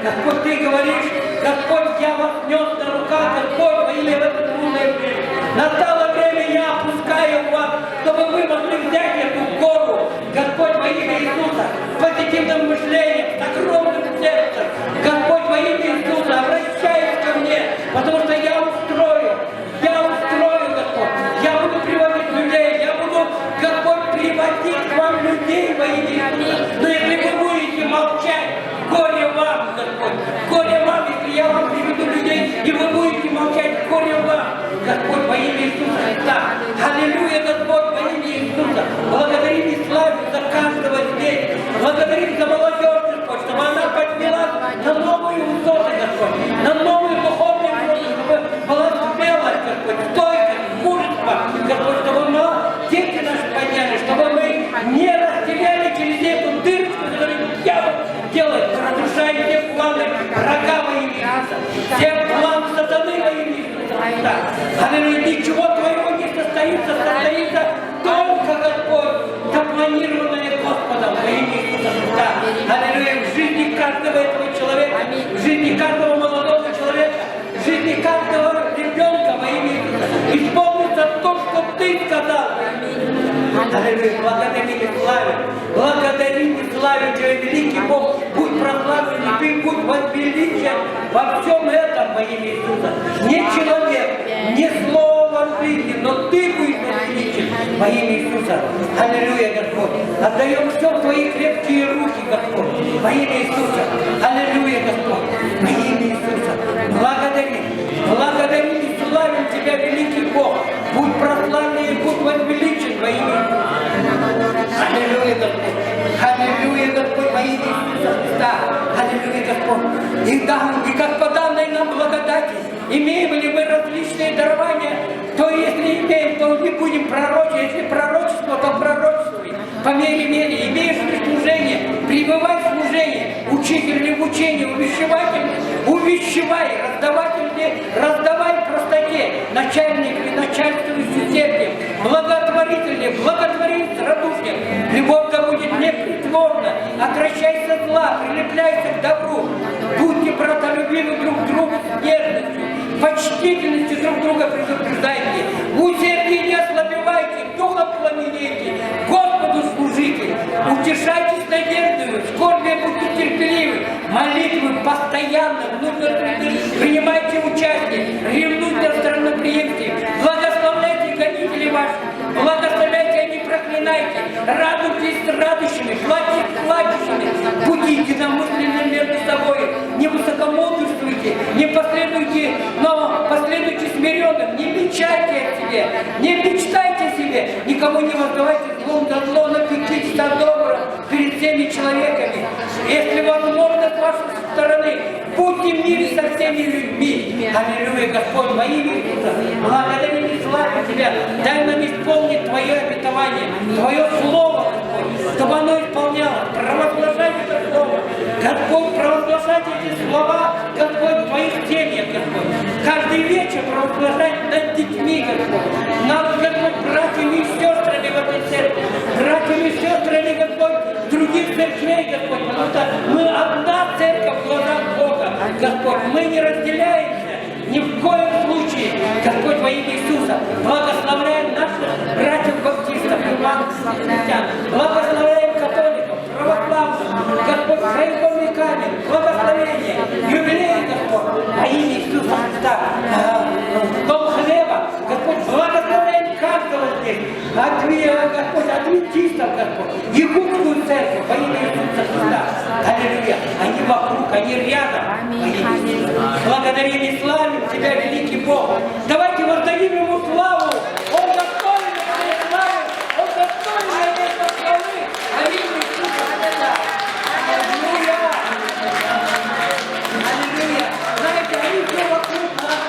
Господь, Ты говоришь, Господь, я вас нес на руках, Господь, во имя в это трудное время. Настало время, я опускаю вас, чтобы вы могли взять эту гору, Господь, во имя Иисуса, с позитивным мышлением, с огромным сердцем. Господь, во имя Иисуса, обращайся ко мне, потому что я устрою, Господь, я буду приводить людей, я буду, Господь, приводить к вам людей во имя Иисуса. Но если вы будете молчать, горе вам, Господь, горе вам, если я вам приведу людей, и вы будете молчать, горе вам, Господь, во имя Иисуса Христа. Аллилуйя. Ничего твоего не состоится, состоится только, Господь, запланированное Господом во имя Иисуса Христа. Аллилуйя. В жизни каждого этого человека, в жизни каждого молодого человека, в жизни каждого ребенка во имя Иисуса исполнится то, что Ты сказал. Аллилуйя. Благодарим и славим. Благодарим и славим Тебя, великий Бог. Будь прославлен, и Ты будь возвеличен во всем этом во имя Иисуса. Не человек, не слово жизни, но Ты будешь возвеличен во имя Иисуса. Аллилуйя, Господь. Отдаем все в Твои крепкие руки, Господь, во имя Иисуса. Аллилуйя, Господь, во имя Иисуса. Благодарим, благодарим и славим Тебя, великий Бог. Будь прославлен и будь возвеличен во имя Иисуса. Аллилуйя, Господь. Аллилуйя, Господь, во имя Иисуса Христа. Аллилуйя, Господь. И как по данной нам благодати, имеем ли мы различные дарования, то если имеем, то не будем пророчить. Если пророчество, то пророчествуй. По мере, имеешь ли служение, пребывай в служении, учитель ли в учении, увещеватель ли, увещевай, раздаватель ли, раздавай в простоте, начальник ли, начальствуй с усердием, благотворитель ли, благотвори с радушием, любовь да будет непритворна, отвращайся от зла, прилепляйся к добру, будьте братолюбивы друг к другу с нежностью, почтительностью друг друга предупреждайте, в усердии не ослабевайте, духом пламенейте, Господу служите, утешайтесь надеждою, в скорби будьте терпеливы, молитвы постоянно, принимайте участие, ревнуйте о странноприимстве, благословляйте гонителей ваших, благословляйте, а не проклинайте, радуйтесь с радующими, плачьте с плачущими, будьте единомысленны между собой, не высокомудрствуйте, не последуйте, но последуйте смиренным, не мечтайте о себе, не мечтайте о себе, никому не воздавайте злом за зло, но пекитесь о добром перед всеми человеками. Если возможно с вашей стороны, будьте в мире со всеми людьми. Аллилуйя, Господь, во имя Иисуса, благодарим и славим Тебя, дай нам исполнить Твое обетование, Твое Слово, Господь, чтобы оно исполнялось, провозглашать это Слово, Господь, провозглашать эти слова, Господь, в Твоих семьях, Господь, каждый вечер провозглашать над детьми, Господь, над, Господь, братьями и сестрами в этой церкви, братьями и сестрами, Господь, других церквей, Господь, потому что мы одна церковь в глазах Бога, Господь, мы не разделяемся ни в коем случае, Господь, во имя Иисуса, благословляем наших братьев-баптистов, христиан, благословляем католиков, православных, Господь, краевой камень, благословение, юбилей, Господь, во имя Иисуса Христа, дом хлеба, Господь, благословляем каждого здесь, Господь, адвентистов, Господь, Якутскую церковь, во имя Иисуса Христа, аллилуйя, они вокруг, они рядом, во имя Иисуса. Благодарим и славим Тебя, великий Бог. Давайте воздадим Ему славу. Он достоин этой славы, Он достоин этой славы. Во имя Иисуса Христа. Аллилуйя. Аллилуйя. Знаете, они все вокруг нас.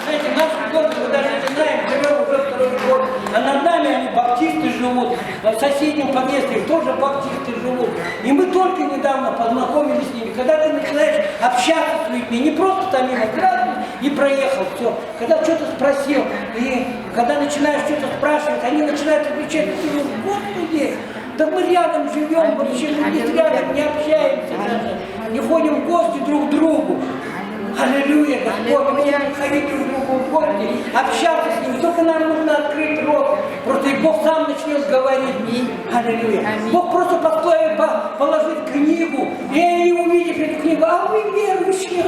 Знаете, наш город, мы даже не знаем, живем уже второй год. А над нами они баптисты живут. В соседнем подъезде тоже баптисты живут. И мы только недавно познакомились с ними. Когда ты начинаешь общаться с людьми, не просто там мимо и проехал, все. Когда что-то спросил, и когда начинаешь что-то спрашивать, они начинают отвечать, ты думаешь, Господи, да мы рядом живем, вообще мы здесь рядом не общаемся даже, не ходим в гости друг к другу. Аллилуйя, Господь, мы будем ходить друг к другу в гости, общаться с ним, только нам нужно открыть рот, просто и Бог сам начнет говорить. Аллилуйя. Бог просто положит книгу, и они увидят эту книгу, а вы верующие,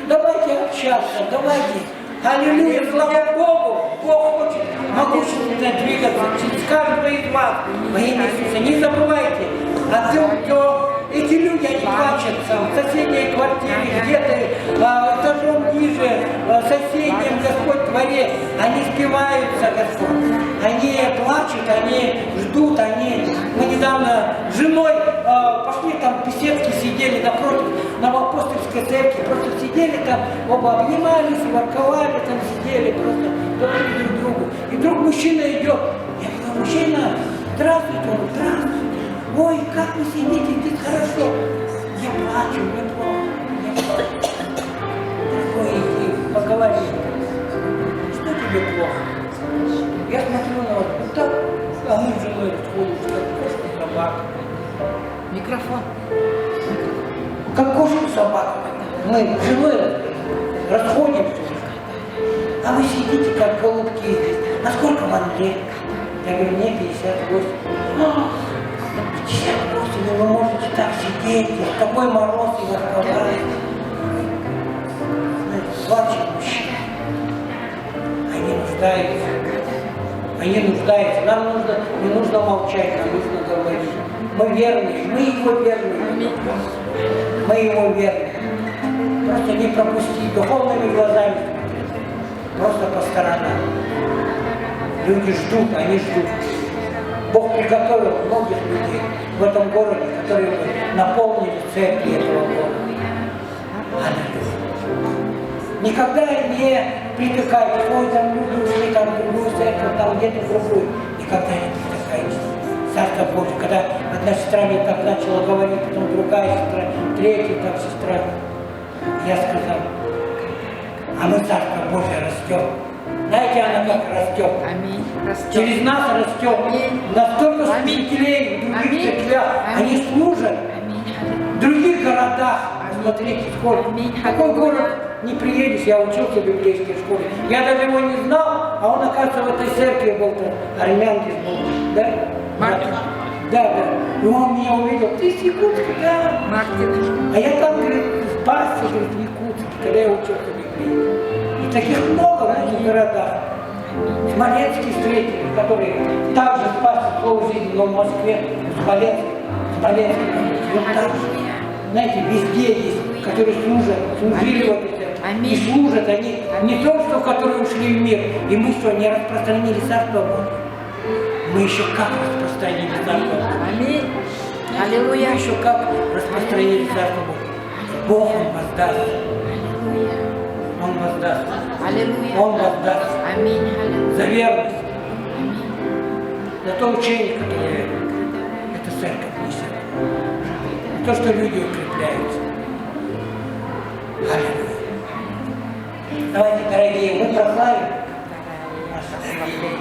давайте общаться, давайте. Аллилуйя, слава Богу, Бог хочет могущественно двигаться через каждого из вас во имя Иисуса. Не забывайте о том, что эти люди, они плачутся в соседней квартире, где-то этажом ниже, в соседнем, Господь, дворе, они спиваются, Господь. Они плачут, они ждут, мы недавно с женой пошли там в беседке, сидели напротив Новоапостольской церкви, просто сидели там, оба обнимались, ворковали, там сидели, просто говорили друг другу. И вдруг мужчина идет, я говорю, мужчина, здравствуйте, он, здравствуйте. Ой, как вы сидите, здесь хорошо. Я плачу, мне плохо. Дорогой, иди, поговори. смотрю на вас, вот так, а мы с женой расходимся, как кошка и собака. Микрофон. Как кошка и собака. Мы с женой расходимся. А вы сидите, как голубки. А сколько вам лет? Я говорю, мне 58. 58, и вы можете так сидеть, какой мороз и вас ковает. Плачут мужчины. Они нуждаются. Нам не нужно молчать, нам нужно говорить. Мы верные, мы его верные. Мы его верные. Просто не пропустить, духовными глазами смотреть. Просто по сторонам. Люди ждут, они ждут. Бог приготовил многих людей в этом городе, которые наполнили церкви этого города. Аллилуйя. Никогда не притыкайтесь, ой, там люди ушли, там в другую церковь, там где-то в другую. Никогда не притыкайтесь. Царство Божие. Когда одна сестра мне так начала говорить, потом другая сестра, третья так сестра. Я сказал, а мы Царство Божие растем. Знаете, она как растет? Аминь. Растет. Через нас растет. Аминь. Настолько Аминь. служителей в других Аминь. церквях. Аминь. Они служат. Аминь. В других городах, смотрите, сколько. Аминь. В какой город не приедешь, я учился в библейской школе. Я даже его не знал, а он, оказывается, в этой церкви был, армянский был, да? Мартин. Да. И он меня увидел, ты из Якутска, да? Мартин. А я там, говорит, спасся, говорит, в Якутске, когда я учился в Библии. И таких много в этих городах. Смоленский встретили, который также спасся слово жизни, но в Москве, в Смоленске. Вот так же. Знаете, везде есть, которые служат, служили вот это. Аминь. И служат они не то, что которые ушли в мир, и мы что, не распространили Царство Божие? Мы еще как распространили Царство Божие? Аминь. Мы Аллилуйя. еще как распространили Царство Божие? Бог Он воздаст. Он воздаст. Аллилуйя. Он воздаст. Аминь. Аллилуйя. За верность. Аминь. За то учение, которое эта церковь несет. За то, что люди укрепляются. Аллилуйя. Давайте, дорогие, мы прославим наших дорогих.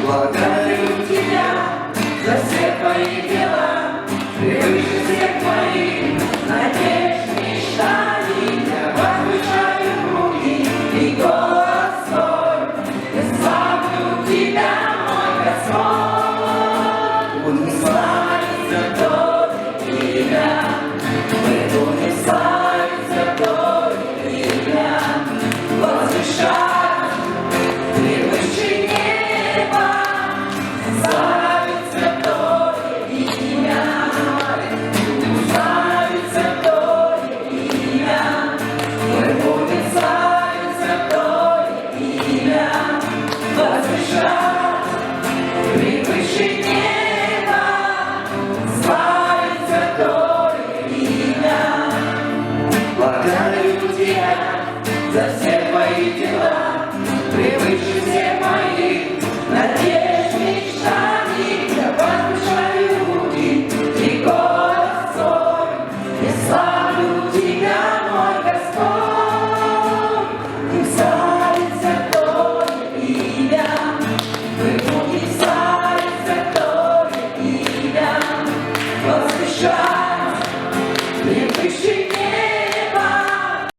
Благодарю Тебя за все Твои дела, превыше всех моих надежд, мечтаний. Я возвышаю руки и голос свой, я славлю Тебя, мой Господь. Буду славить за Твое имя, мы будем славить за Твое имя, возвышать превыше неба. Славится Твое имя, славится Твое имя, мы будем славиться Твое имя, возвышать.